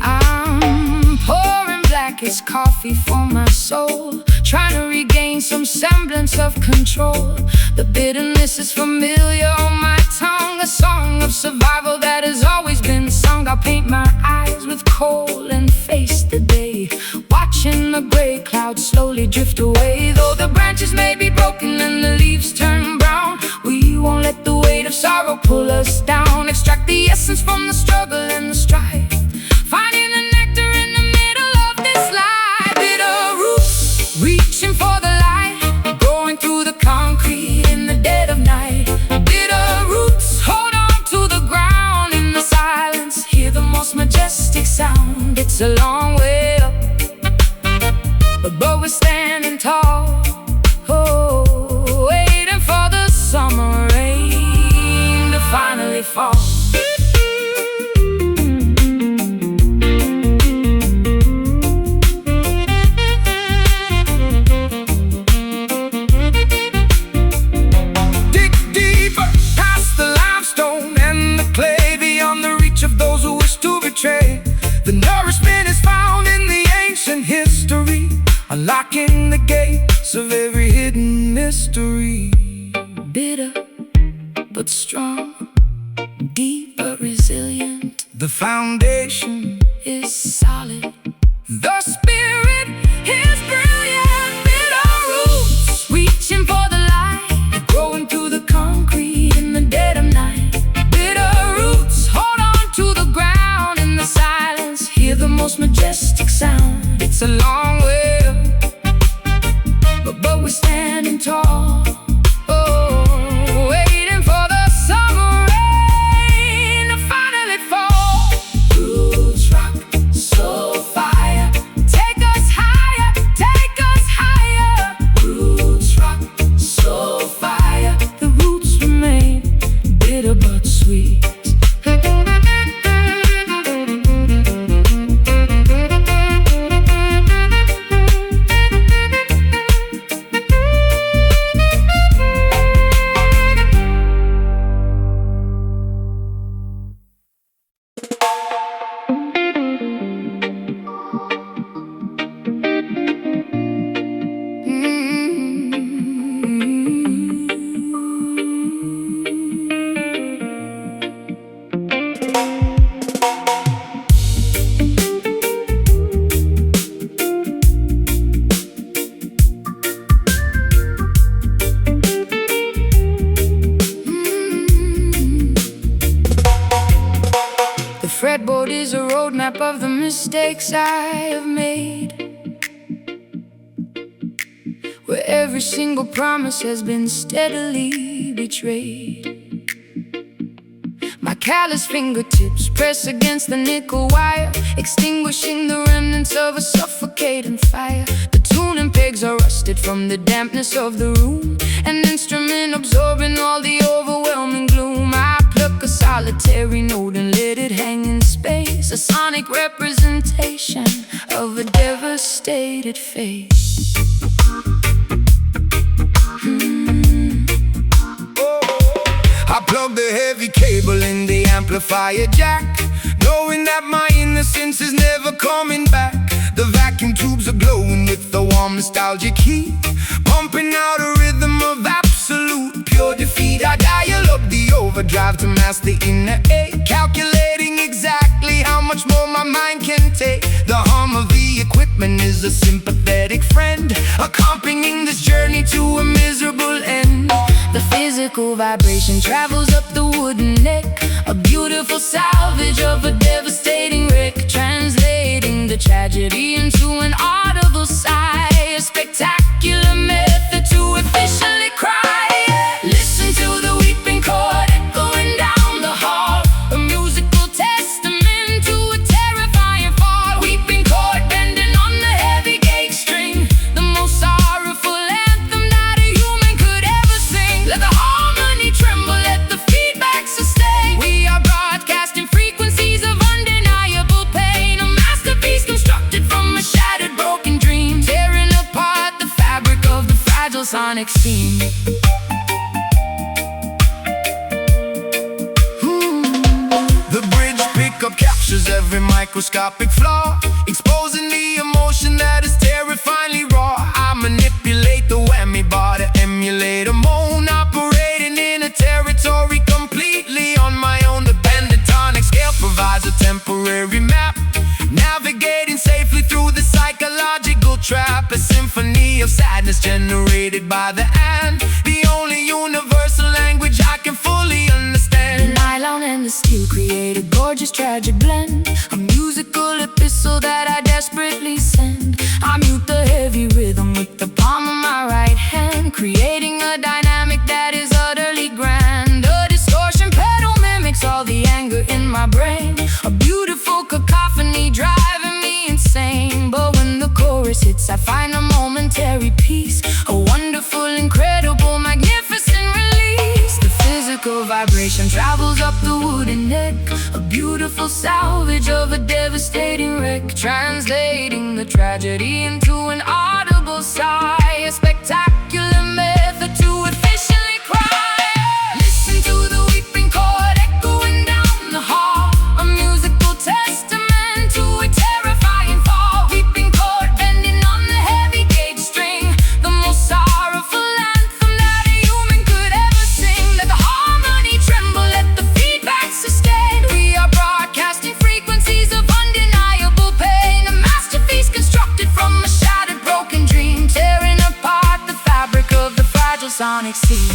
I'm pouring blackest coffee for my soul, trying to regain some semblance of control. The bitterness is familiar on my tongue, a song of survival that has always been sung. I'll paint my eyes with coal and face the day, watching the gray clouds slowly drift away. Though the branches may be broken and the leaves turn brown, we won't let the weight of sorrow pull us down. Extract the essence from the struggle and the strife, finding the nectar in the middle of this life. Bitter roots, reaching for the light, growing through the concrete in the dead of night. Bitter roots, hold on to the ground in the silence, hear the most majestic sound. It's a long way up, but we're standing tall, oh, waiting for the summer rain to finally fall. dig deeper past the limestone and the clay, beyond the reach of those who wish to betray. The nourishment is found in the ancient history, unlocking the gates of every hidden mystery. Bitter but strong, deep but resilient, The foundation is solid. The spirit is brilliant. Bitter roots, reaching for the light, growing through the concrete in the dead of night. Bitter roots, hold on to the ground in the silence, hear the most majestic sound. It's a long way up, but we're standing tall, oh, waiting for the summer rain to finally fall. Roots rock, Soulfire, take us higher, take us higher. Roots rock, Soulfire, the roots remain bitter but sweet. Fretboard is a roadmap of the mistakes I have made, where every single promise has been steadily betrayed. My callous fingertips press against the nickel wire, extinguishing the remnants of a suffocating fire. The tuning pegs are rusted from the dampness of the room, an instrument absorbing all the overwhelming gloom. I pluck a solitary note and let it hang in space, a sonic representation of a devastated face. I plug the heavy cable in the amplifier jack, knowing that my innocence is never coming back. The vacuum tubes are glowing with the warm nostalgic heat, pumping out a rhythm of absolute pure defeat. I dial up the overdrive to mask the inner ache, calculating exactly how much more my mind can take. The hum of the equipment is a sympathetic friend, accompanying this journey to a miserable end. The physical vibration travels up the wooden neck, a beautiful salvage of a devastating wreck, translating the tragedy into an audible sigh, a spectacular method to efficiently cry. Listen to the weeping chord echoing down the hall, a musical testament to a terrifying fall. Weeping chord bending on the heavy gauge string, the most sorrowful anthem that a human could ever sing. Let the harmony tremble, let the feedback sustain. We are broadcasting frequencies of undeniable pain, a masterpiece constructed from a shattered broken dream, tearing apart the fabric of the fragile sonic scene. The bridge pickup captures every microscopic flaw, exposing the emotion that is terrifyingly raw. I manipulate the whammy bar to emulate a moan, operating in a territory completely on my own. The pentatonic scale provides a temporary map, navigating safely through the psychological trap, a symphony of sadness generated by the and, the only universal language I can fully understand. The nylon and the steel create a gorgeous tragic blend, a musical epistle that I desperately send. I mute the heavy rhythm with the palm of my right hand, creating a dynamic that is utterly grand. A distortion pedal mimics all the anger in my brain, a beautiful cacophony driving me insane. But when the chorus hits, I find a momentary peace, a wonderful, incredible, magnificent release. The physical vibration travels up the wooden neck, a beautiful salvage of a devastating wreck, translating the tragedy into an audible sigh, a spectacular method to efficiently cry. Listen to the weeping chord echoing down the hall, a musical testament to a terrifying fall. Weeping chord bending on the heavy gauge string, the most sorrowful anthem that a human could ever sing. Let the harmony tremble, let the feedback sustain. We are broadcasting frequencies of undeniable pain, a masterpiece constructed from a shattered broken dream, tearing apart the fabric of the fragile sonic scene.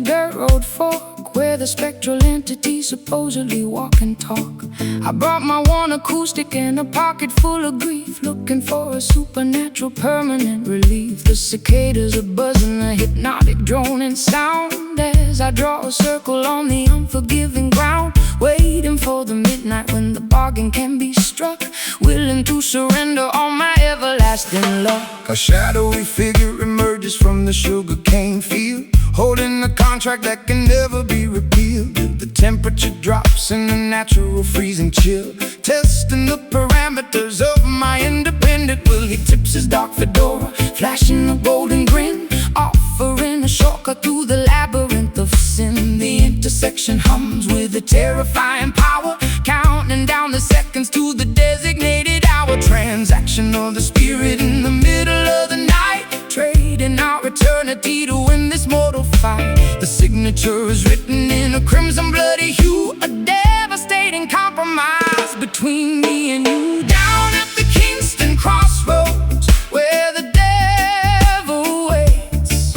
dirt road fork where the spectral entities supposedly walk and talk. I brought my one acoustic and a pocket full of grief, looking for a supernatural permanent relief. The cicadas are buzzing, a hypnotic droning sound as I draw a circle on the unforgiving ground, waiting for the midnight when the bargain can be struck, willing to surrender all my everlasting luck. A shadowy figure emerges from the sugarcane field, holding a contract that can never be repealed. The temperature drops in a natural freezing chill, testing the parameters of my independent will. He tips his dark fedora, flashing a golden grin, offering a shortcut through the labyrinth of sin. The intersection hums with a terrifying power, counting down the seconds to the designated hour. Transaction of the spirit in the middle of the night, trading our eternity to win this mortal fight. The signature is written in a crimson bloody hue, a devastating compromise between me and you. Down at the Kingston crossroads where the devil waits,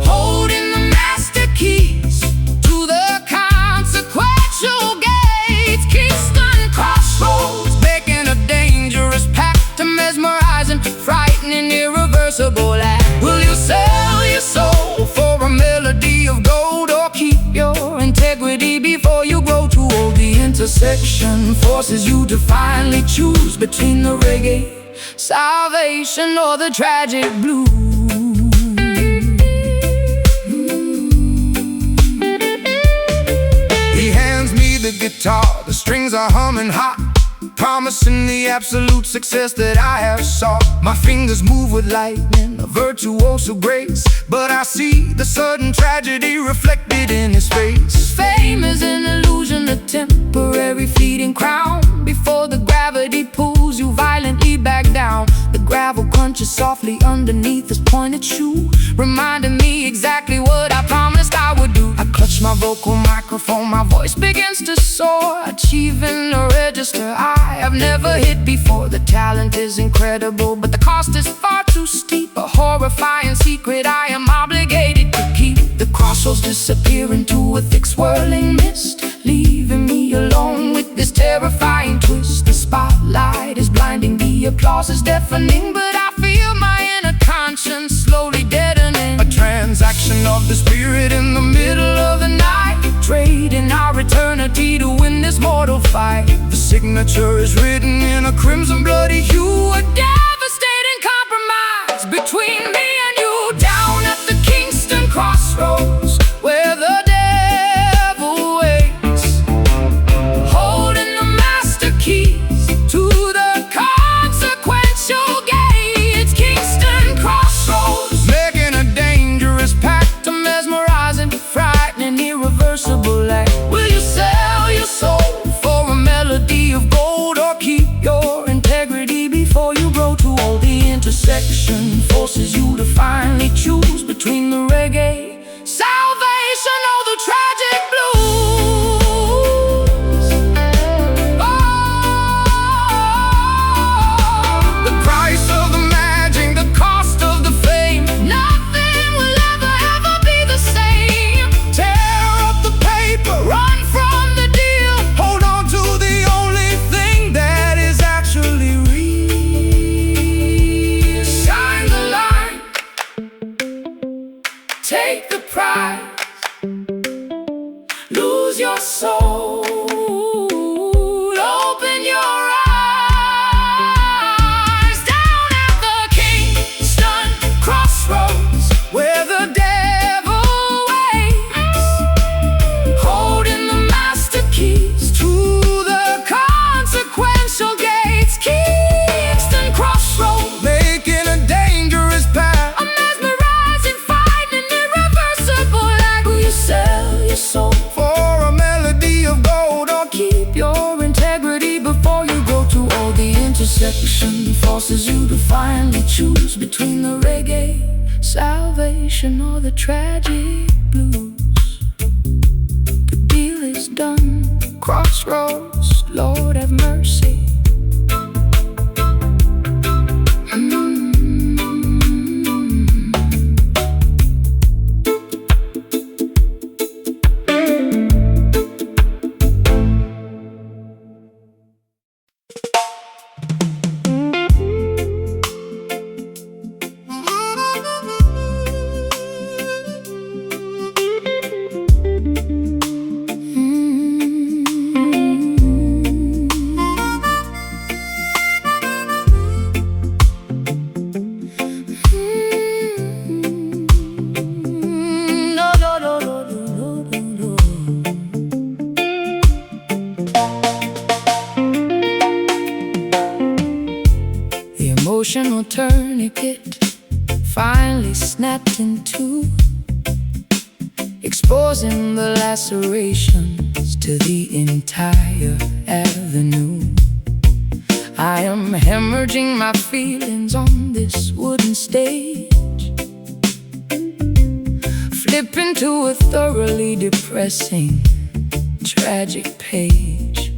holding the master keys to the consequential gates. Kingston crossroads, making a dangerous pact, a mesmerizing, frightening, irreversible act. Will you sell your soul for a melody of gold, or keep your integrity before you grow too old? The intersection forces you to finally choose between the reggae salvation or the tragic blues. He hands me the guitar, the strings are humming hot, promising the absolute success that I have sought. My fingers move with lightning, a virtuoso grace, but I see the sudden tragedy reflected in his face. Fame is an illusion, a temporary fleeting crown, before the gravity pulls you violently back down. The gravel crunches softly underneath his pointed shoe, reminding me exactly what I promised I would do. I clutch my vocal microphone, my voice begins to soar, achieving a register I have never hit before. The talent is incredible, but the cost is far too steep, a horrifying secret I am obligated to keep. The crossroads disappear into a thick swirling mist, leaving me alone with this terrifying twist. The spotlight is blinding, the applause is deafening, but I feel my inner conscience slowly deadening. A transaction of the spirit in the middle of the night, trading our eternity to win this mortal fight. the signature is written in a crimson bloody hue, A devastating compromise between me and you. Down at the Kingston crossroads where the devil waits, holding the master keys to the consequential gates. Kingston crossroads, making a dangerous pact, a mesmerizing, frightening, irreversible act. Will you sell your soul for a melody of gold, or keep your integrity before you grow too old? The intersection forces you to finally choose between the reggae salvation or the tragic blues. Oh, the price of the magic, the cost of the fame, nothing will ever be the same. tear up the paper, Run from the deal, hold on to the only thing that is actually real. sign the line, take the prize, lose your soul, open your eyes. Down at the Kingston crossroads where the devil waits, holding the master keys to the consequential gates. Kingston crossroads, Making a dangerous path, a mesmerizing, frightening, irreversible act. Will you sell your soul, for a melody of gold, or keep your integrity before you grow too old? The intersection forces you to finally choose between the reggae salvation or the tragic blues. The deal is done, crossroads, Lord have mercy. emotional tourniquet finally snapped in two, exposing the lacerations to the entire avenue. I am hemorrhaging my feelings on this wooden stage, flipping to a thoroughly depressing, tragic page.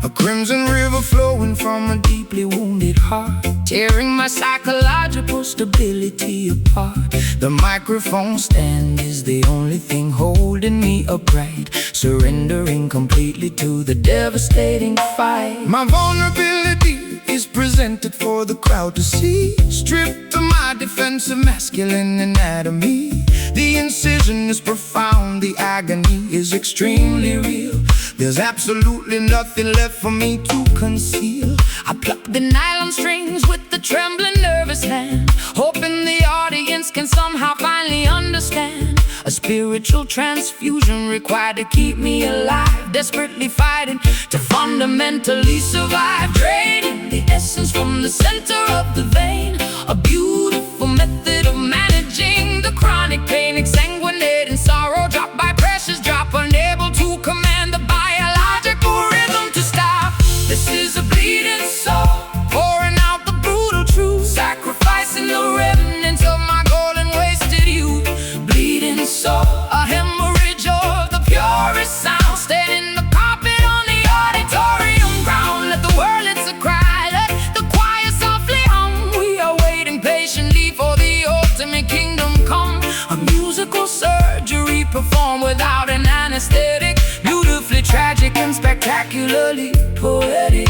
A crimson river flowing from a deeply wounded heart, tearing my psychological stability apart. The microphone stand is the only thing holding me upright, surrendering completely to the devastating fight. My vulnerability is presented for the crowd to see, stripped of my defensive masculine anatomy. The incision is profound, the agony is extremely real. There's absolutely nothing left for me to conceal. I pluck the nylon strings with the trembling, nervous hand, hoping the audience can somehow finally understand. A spiritual transfusion required to keep me alive, desperately fighting to fundamentally survive. Draining the essence from the center of the vein, a beautiful method of managing the chronic pain. Exsanguinating sorrow, drop by precious drop, unable to command the biological rhythm to stop. This is a bleeding soul, pouring out the brutal truth, sacrificing the remnants of my golden wasted youth. Bleeding soul, a hemorrhage of the purest sound, staining the carpet on the auditorium ground. Let the wordlets cry, let the choir softly hum. We are waiting patiently for the ultimate kingdom come. A musical surgery performed without an anesthetic, beautifully tragic and spectacularly poetic.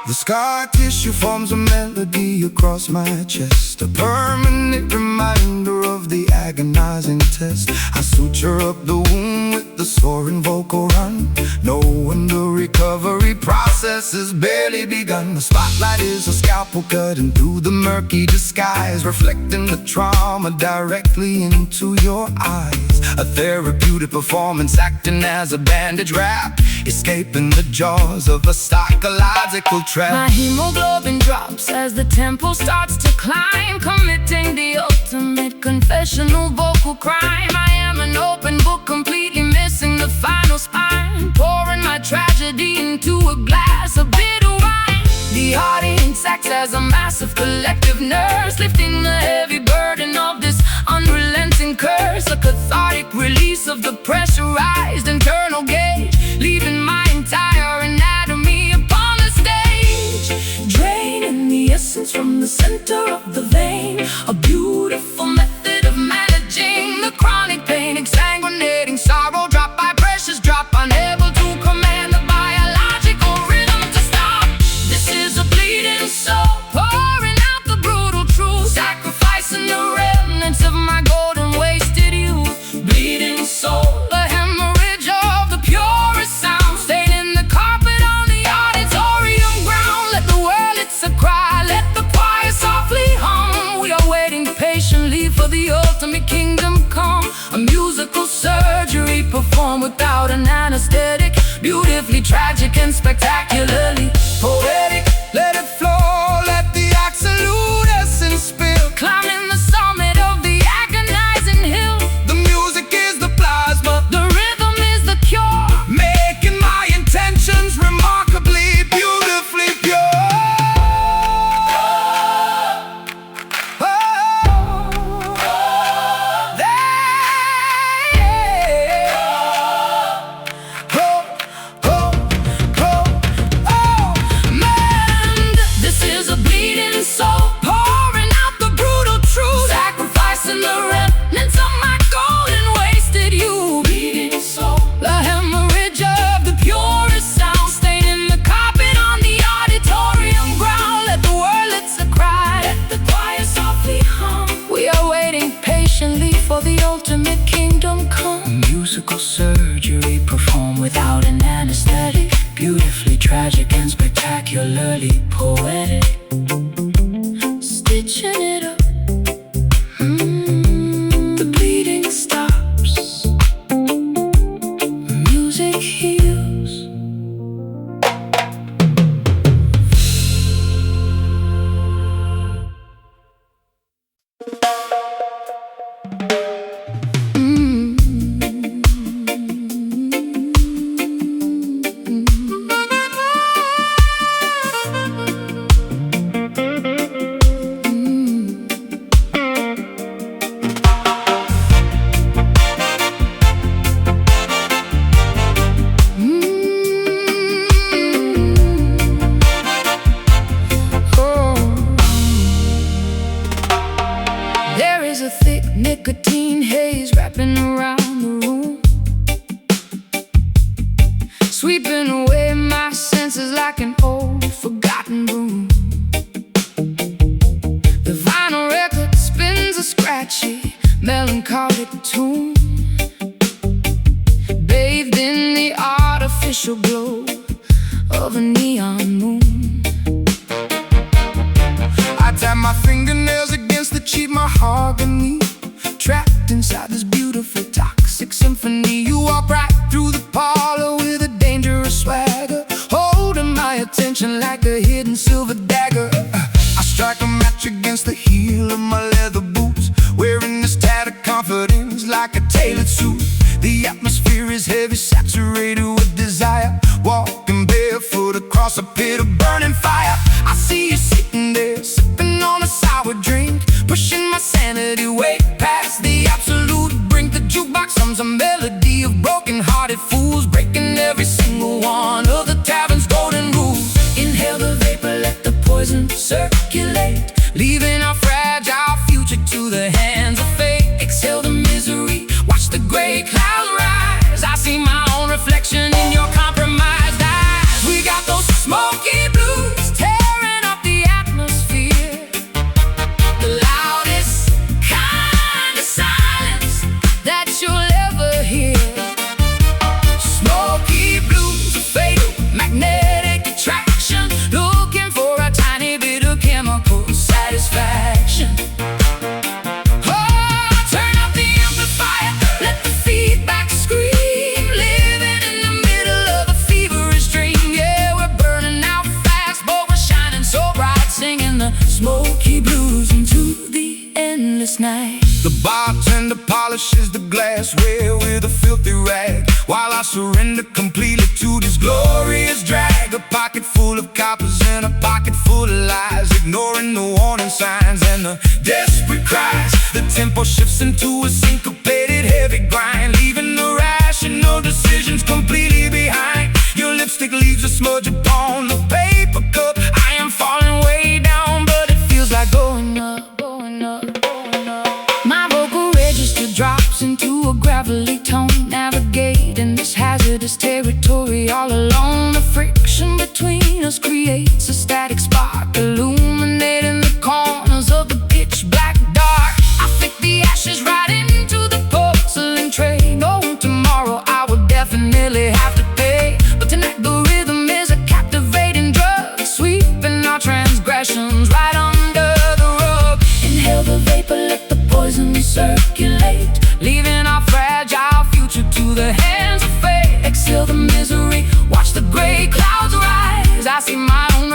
The scar tissue forms a melody across my chest, a permanent reminder of the agonizing test. I suture up the wound with the soaring vocal run, knowing the recovery process has barely begun. The spotlight is a scalpel cutting through the murky disguise, reflecting the trauma directly into your eyes. A therapeutic performance acting as a bandage wrap, escaping the jaws of a psychological trap. My hemoglobin drops as the tempo starts to climb, committing the ultimate confessional vocal crime. I am an open book, completely missing the final spine, pouring my tragedy into a glass of bitter wine. The audience acts as a massive collective nurse, lifting the heavy burden of this unrelenting curse. A cathartic release of the pressurized internal gauge, leaving my entire anatomy upon the stage. Draining the essence from the center of the vein, a beautiful method of managing the chronic pain. Exsanguinating sorrow, drop by precious drop, unable to command the biological rhythm to stop. This is a bleeding soul, pouring out the brutal truth, sacrificing the remnants of my golden wasted youth. Bleeding soul, a hemorrhage of the purest sound, staining the carpet on the auditorium ground. Let the world it's a cry, let the choir softly hum. We are waiting patiently for the ultimate kingdom come. A musical surgery performed without an anesthetic, beautifully tragic and spectacularly poetic. Let it flow, let the absolute essence spill, climbing the summit of the agonizing hill. The music is the plasma, the rhythm is the cure, making my intentions remarkably, beautifully pure. For the ultimate kingdom come. Musical surgery performed without an anesthetic, beautifully tragic and spectacularly poetic. Stitching it up, the bleeding stops, music heals. sweeping away my senses like an old forgotten broom. The vinyl record spins a scratchy, melancholic tune, bathed in the artificial glow of a neon moon. I tap my fingernails against the cheap mahogany, trapped inside this beautiful toxic symphony. You walk right through the parlor with a dangerous swagger, holding my attention like a hidden silver dagger. I strike a match against the heel of my leather boots, wearing this tattered confidence like a tailored suit. The atmosphere is heavy, saturated with desire, walking barefoot across a pit of burning fire. I see you sitting there, sipping on a sour drink, pushing my sanity way past the absolute brink. The jukebox hums a melody of broken-hearted fools, breaking every single one of the tavern's golden rules. Inhale the vapor, let the poison circulate, leaving our fragile future to the hands of fate. Exhale the misery, watch the gray clouds rise. I see my own reflection in your compromised eyes. We got those smoky blues tearing up the atmosphere, the loudest kind of silence that you'll ever hear. Smoky blues, a fatal magnetic attraction, looking for a tiny bit of chemical satisfaction. Smoky blues into the endless night. The bartender polishes the glassware with a filthy rag, while I surrender completely to this glorious drag. A pocket full of coppers and a pocket full of lies, ignoring the warning signs and the desperate cries. The tempo shifts into a syncopated heavy grind, leaving the rational decisions completely behind. Your lipstick leaves a smudge upon the paper cup. I am falling way down, but it feels like going up, going up, going up. My vocal register drops into a gravelly tone, navigating this hazardous territory all alone. The friction between us creates a static spark, illuminating the corners of the pitch black dark. I flick the ashes right into the porcelain tray, knowing tomorrow I will definitely have to pay. But tonight the rhythm is a captivating drug, sweeping our transgressions right under the rug. Inhale the vapor, let the poison circulate, leaving our fragile future to the hands of fate. Exhale the misery, watch the gray clouds rise. I see my own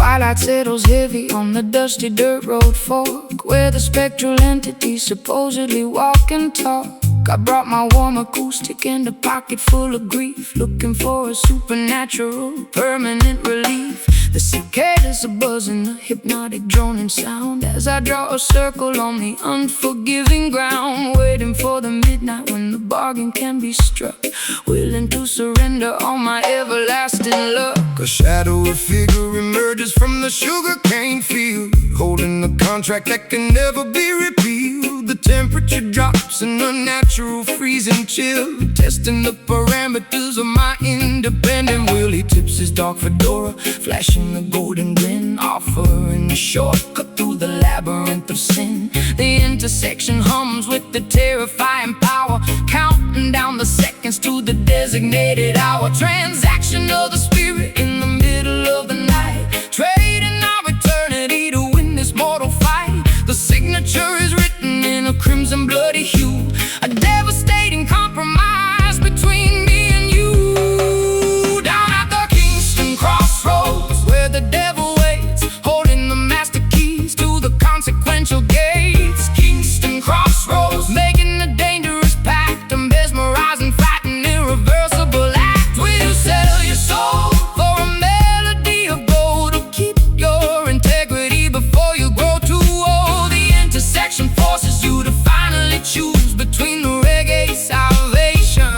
Twilight settles heavy on the dusty dirt road fork, where the spectral entities supposedly walk and talk. I brought my warm acoustic and a pocket full of grief, looking for a supernatural, permanent relief. The cicadas are buzzing, a hypnotic droning sound, as I draw a circle on the unforgiving ground, waiting for the midnight when the bargain can be struck, willing to surrender all my everlasting luck. A shadowy figure emerges from the sugarcane field, holding the contract that can never be repealed. The temperature drops in a natural freezing chill, testing the parameters of my independent will. He tips his dark fedora, flashing the golden grin, offering a shortcut through the labyrinth of sin. The intersection hums with the terrifying power, counting down the seconds to the designated hour. Transaction of the spirit in the middle of the night, trading our eternity to win this mortal fight. The signature is written in a crimson bloody hue, a devastating compromise between me and you. Down at the Kingston crossroads, where the devil waits, holding the master keys to the consequential gates. Kingston crossroads, making a dangerous pact, a mesmerizing, frightened, irreversible act. Will you sell your soul for a melody of gold, or keep your integrity before you grow too old? The intersection forces you to finally choose between the reggae salvation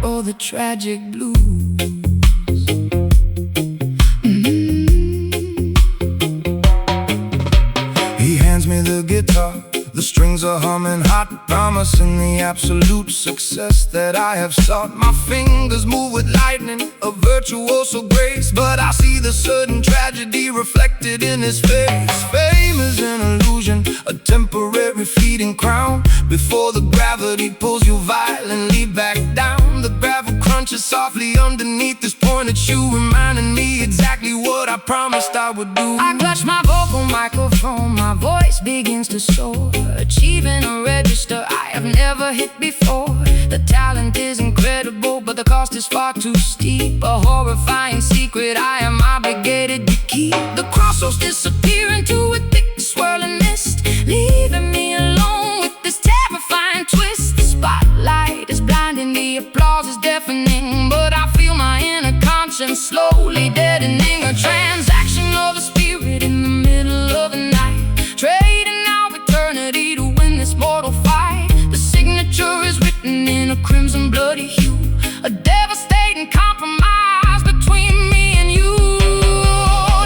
or the tragic blues. He hands me the guitar, the strings are humming hot, promising the absolute success that I have sought. My fingers move with lightning, a virtuoso grace, but I see the sudden tragedy reflected in his face. Fame is an illusion, a temporary fleeting crown, before the gravity pulls you violently back down. The gravel crunches softly underneath this pointed shoe, reminding me exactly what I promised I would do. I clutch my vocal microphone, my voice begins to soar, achieving a register I have never hit before. The talent is incredible, but the cost is far too steep, a horrifying secret I am obligated to keep. The crossroads disappear into a thick swirling mist, leaving me alone with this terrifying twist. The spotlight is blinding, the applause is deafening, but I feel my inner conscience slowly deadening. A transaction of the spirit in the middle of the night, trading our eternity to win this mortal fight. The signature is written in a crimson bloody hue, a devastating compromise between me and you.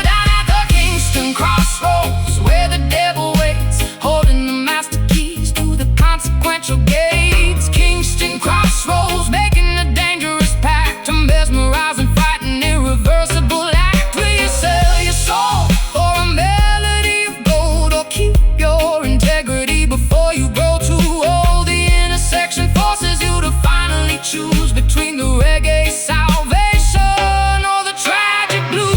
Down at the Kingston crossroads, where the devil waits, holding the master keys to the consequential gates. Kingston crossroads, making a dangerous pact, a mesmerizing, frightened, irreversible act. Will you sell your soul for a melody of gold, or keep your integrity before you grow too old? The intersection forces you to finally choose between the reggae salvation or the tragic blues.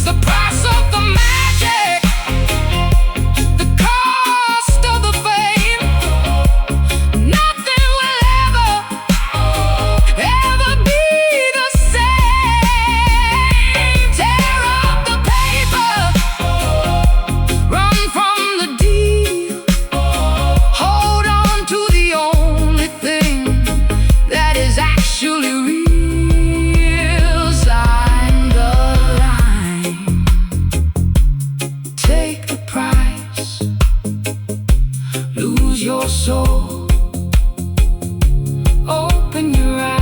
The price of the magic, the cost of the fame, nothing will ever be the same. Tear up the paper, run from the deal, hold on to the only thing that is actually real. Sign the line, take the price, lose your soul, open your eyes.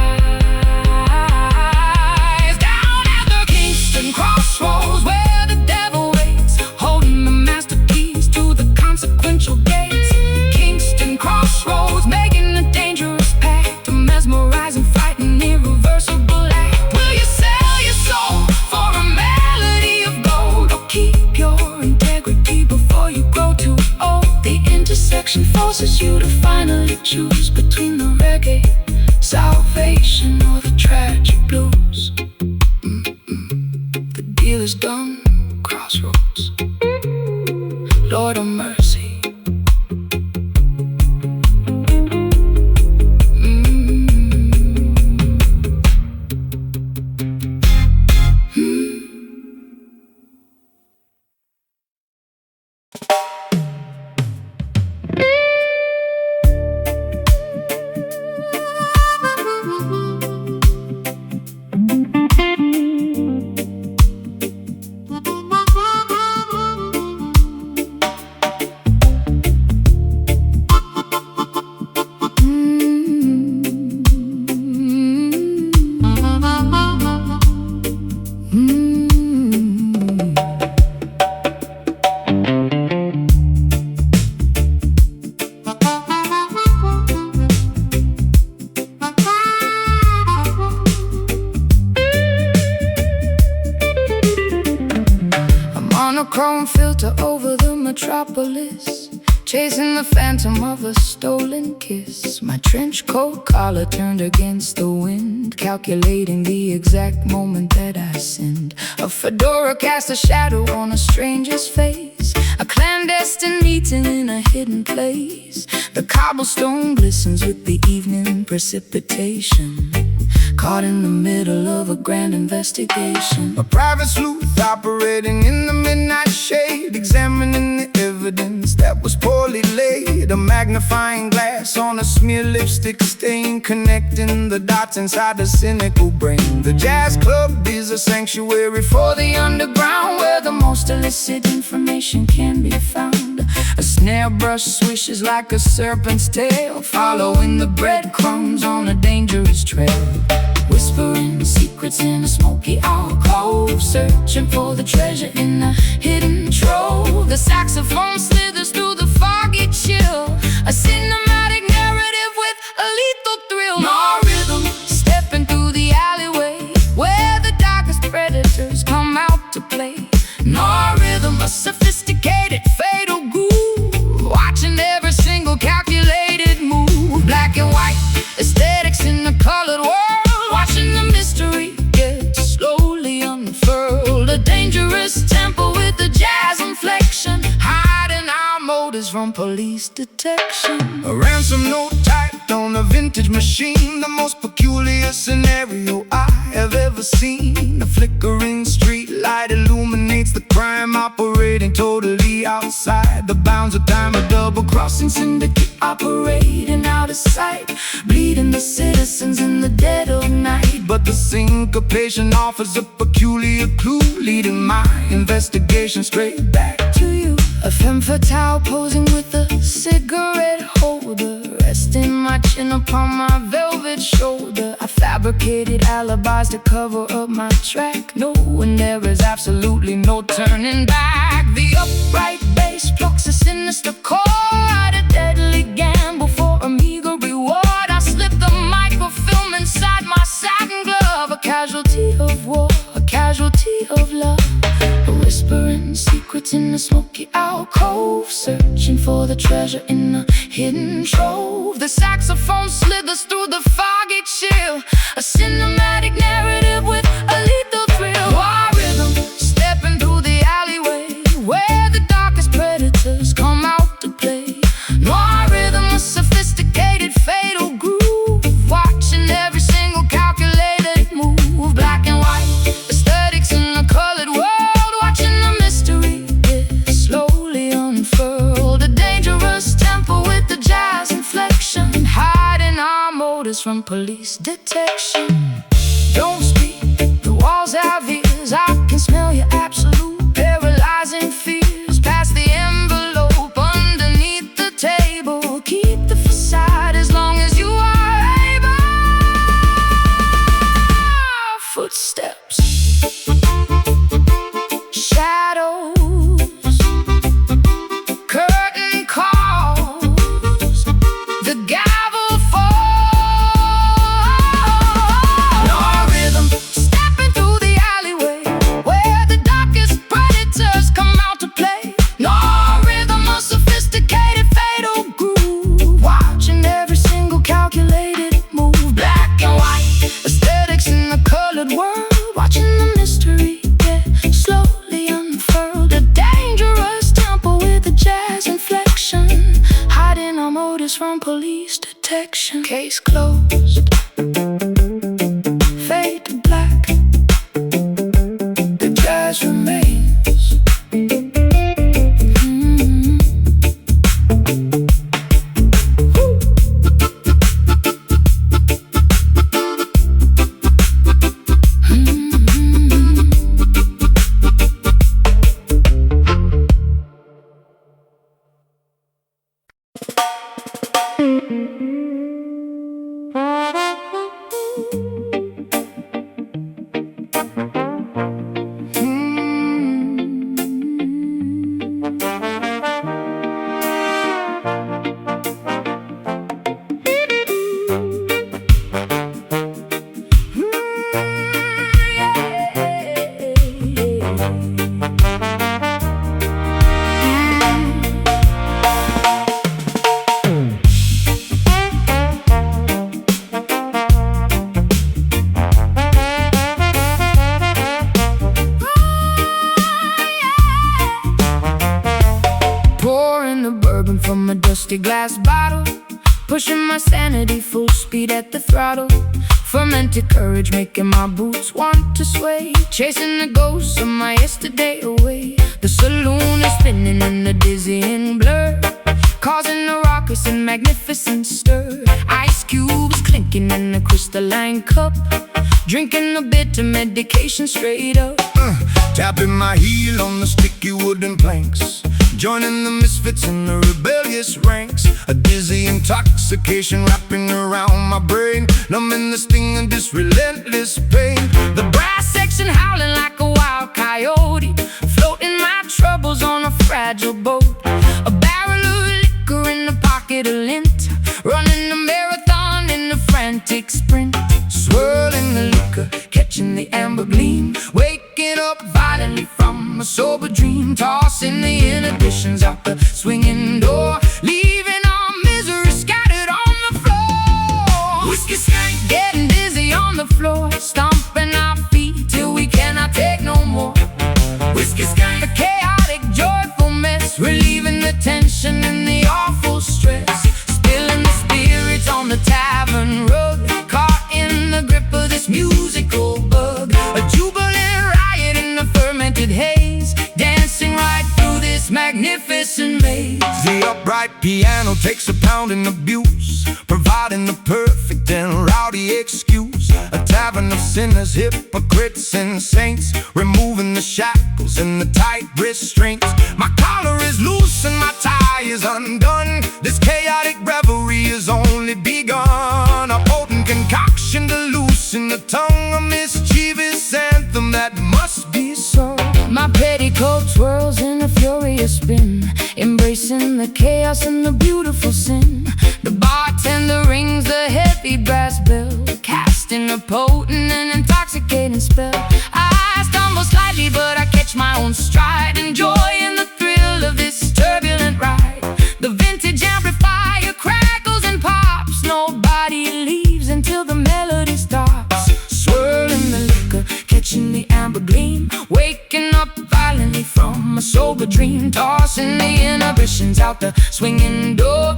Down at the Kingston crossroads, where the devil waits, holding the master keys to the consequential gates. Kingston crossroads, making a dangerous pact, a mesmerizing, frightened, irreversible act. Will you sell your soul for a melody of gold, or keep your integrity before you grow too old? The intersection forces you to finally choose between the reggae salvation or the tragic blues. The deal is done, crossroads. Lord of mercy. Monochrome filter over the metropolis, chasing the phantom of a stolen kiss. My trench coat collar turned against the wind, calculating the exact moment that I sinned. A fedora cast a shadow on a stranger's face, a clandestine meeting in a hidden place. The cobblestone glistens with the evening precipitation, caught in the middle of a grand investigation. A private sleuth operating in the midnight shade, examining the evidence that was poorly laid. A magnifying glass on a smear lipstick stain, connecting the dots inside the cynical brain. The jazz club is a sanctuary for the underground, where the most illicit information can be found. A snare brush swishes like a serpent's tail, following the breadcrumbs on a dangerous trail. Whispering secrets in a smoky alcove, searching for the treasure in a hidden trove. The saxophone slithers through the foggy chill, a cinematic narrative with a lethal thrill. No rhythm, stepping through the alleyway, where the darkest predators come out to play. No rhythm, a sophisticated fatal groove, watching every single calculated move. Black and white aesthetics in a colored world, watching the mystery get slowly unfurled. A dangerous tempo with a jazz inflection, hiding our motives from police detection. A ransom note typed on a vintage machine, the most peculiar scenario I have ever seen. A flickering street light illuminates the crime, operating totally outside the bounds of time. A double-crossing syndicate operating out of sight, bleeding the citizens in the dead of night. But the syncopation offers a peculiar clue, leading my investigation straight back to you. A femme fatale posing with a cigarette holder, resting my chin upon my velvet shoulder. I fabricated alibis to cover up my track, knowing there is absolutely no turning back. The upright bass plucks a sinister chord, a deadly gamble for a meager reward. I slip the microfilm inside my satin glove, a casualty of war, a casualty of love. Whispering secrets in a smoky alcove, searching for the treasure in a hidden trove. The saxophone slithers through the foggy chill, a cinematic narrative with a lethal thrill. War rhythm, stepping through the alleyway, where the darkest predators come out to play. Noir rhythm, a sophisticated fatal groove, watching every single calculated move. Black and white aesthetics in a colored world, watching the mystery get slowly unfurled. A dangerous tempo with the jazz inflection, hiding our motives from police detection. Don't speak, the walls have ears, I can smell your absolute paralyzing fears. Past the envelope underneath the table, keep the facade as long as you are able. Footsteps, shadows, curtain calls, the gavel falls. No rhythm, stepping through the alleyway, where the darkest predators come out to play. No rhythm, a sophisticated fatal groove, watching every single calculated move. Black and white aesthetics in a colored world, watching the mystery get slowly unfurled. A dangerous tempo with a jazz inflection, hiding our motives from police detection. Case closed, fade to black, the jazz remains. rusty glass bottle, pushing my sanity full speed at the throttle. Fermented courage making my boots want to sway, chasing the ghosts of my yesterday away. The saloon is spinning in a dizzying blur, causing a raucous and magnificent stir. Ice cubes clinking in a crystalline cup, drinking a bitter medication straight up. Tapping my heel on the sticky wooden planks, joining the misfits in the rebellious ranks. A dizzy intoxication wrapping around my brain, numbing the sting of this relentless pain. The brass section howling like a wild coyote, floating my troubles on a fragile boat. A barrel of liquor in the pocket of lint, running a marathon in a frantic sprint. Swirling the liquor, catching the amber gleam, waking up violently from a sober dream. Tossing the inhibitions out the swinging door, leaving our misery scattered on the floor. Whiskey skank, getting dizzy on the floor, stomping our feet till we cannot take no more. Whiskey skank, a chaotic, joyful mess, relieving the tension and the awful stress. Spilling the spirits on the tavern rug, caught in the grip of this musical bug. A jubilant riot in the fermented haze, dancing right through this magnificent maze. The upright piano takes a pounding abuse, providing the perfect and rowdy excuse. A tavern of sinners, hypocrites and saints, removing the shackles and the tight restraints. My collar is loose and my tie is undone, this chaotic revelry is only begun. A potent concoction to loosen the tongue, a mischievous anthem that must be sung. My petticoat swirls in a furious spin, embracing the chaos and the beautiful sin. The bartender rings the heavy brass bell, casting a potent and intoxicating spell. I stumble slightly but I catch my own stride, enjoying the thrill of this turbulent ride. The vintage amplifier crackles and pops, nobody leaves until the melody stops. Swirling the liquor, catching the amber gleam, waking up violently from a sober dream. Tossing the inhibitions out the swinging door,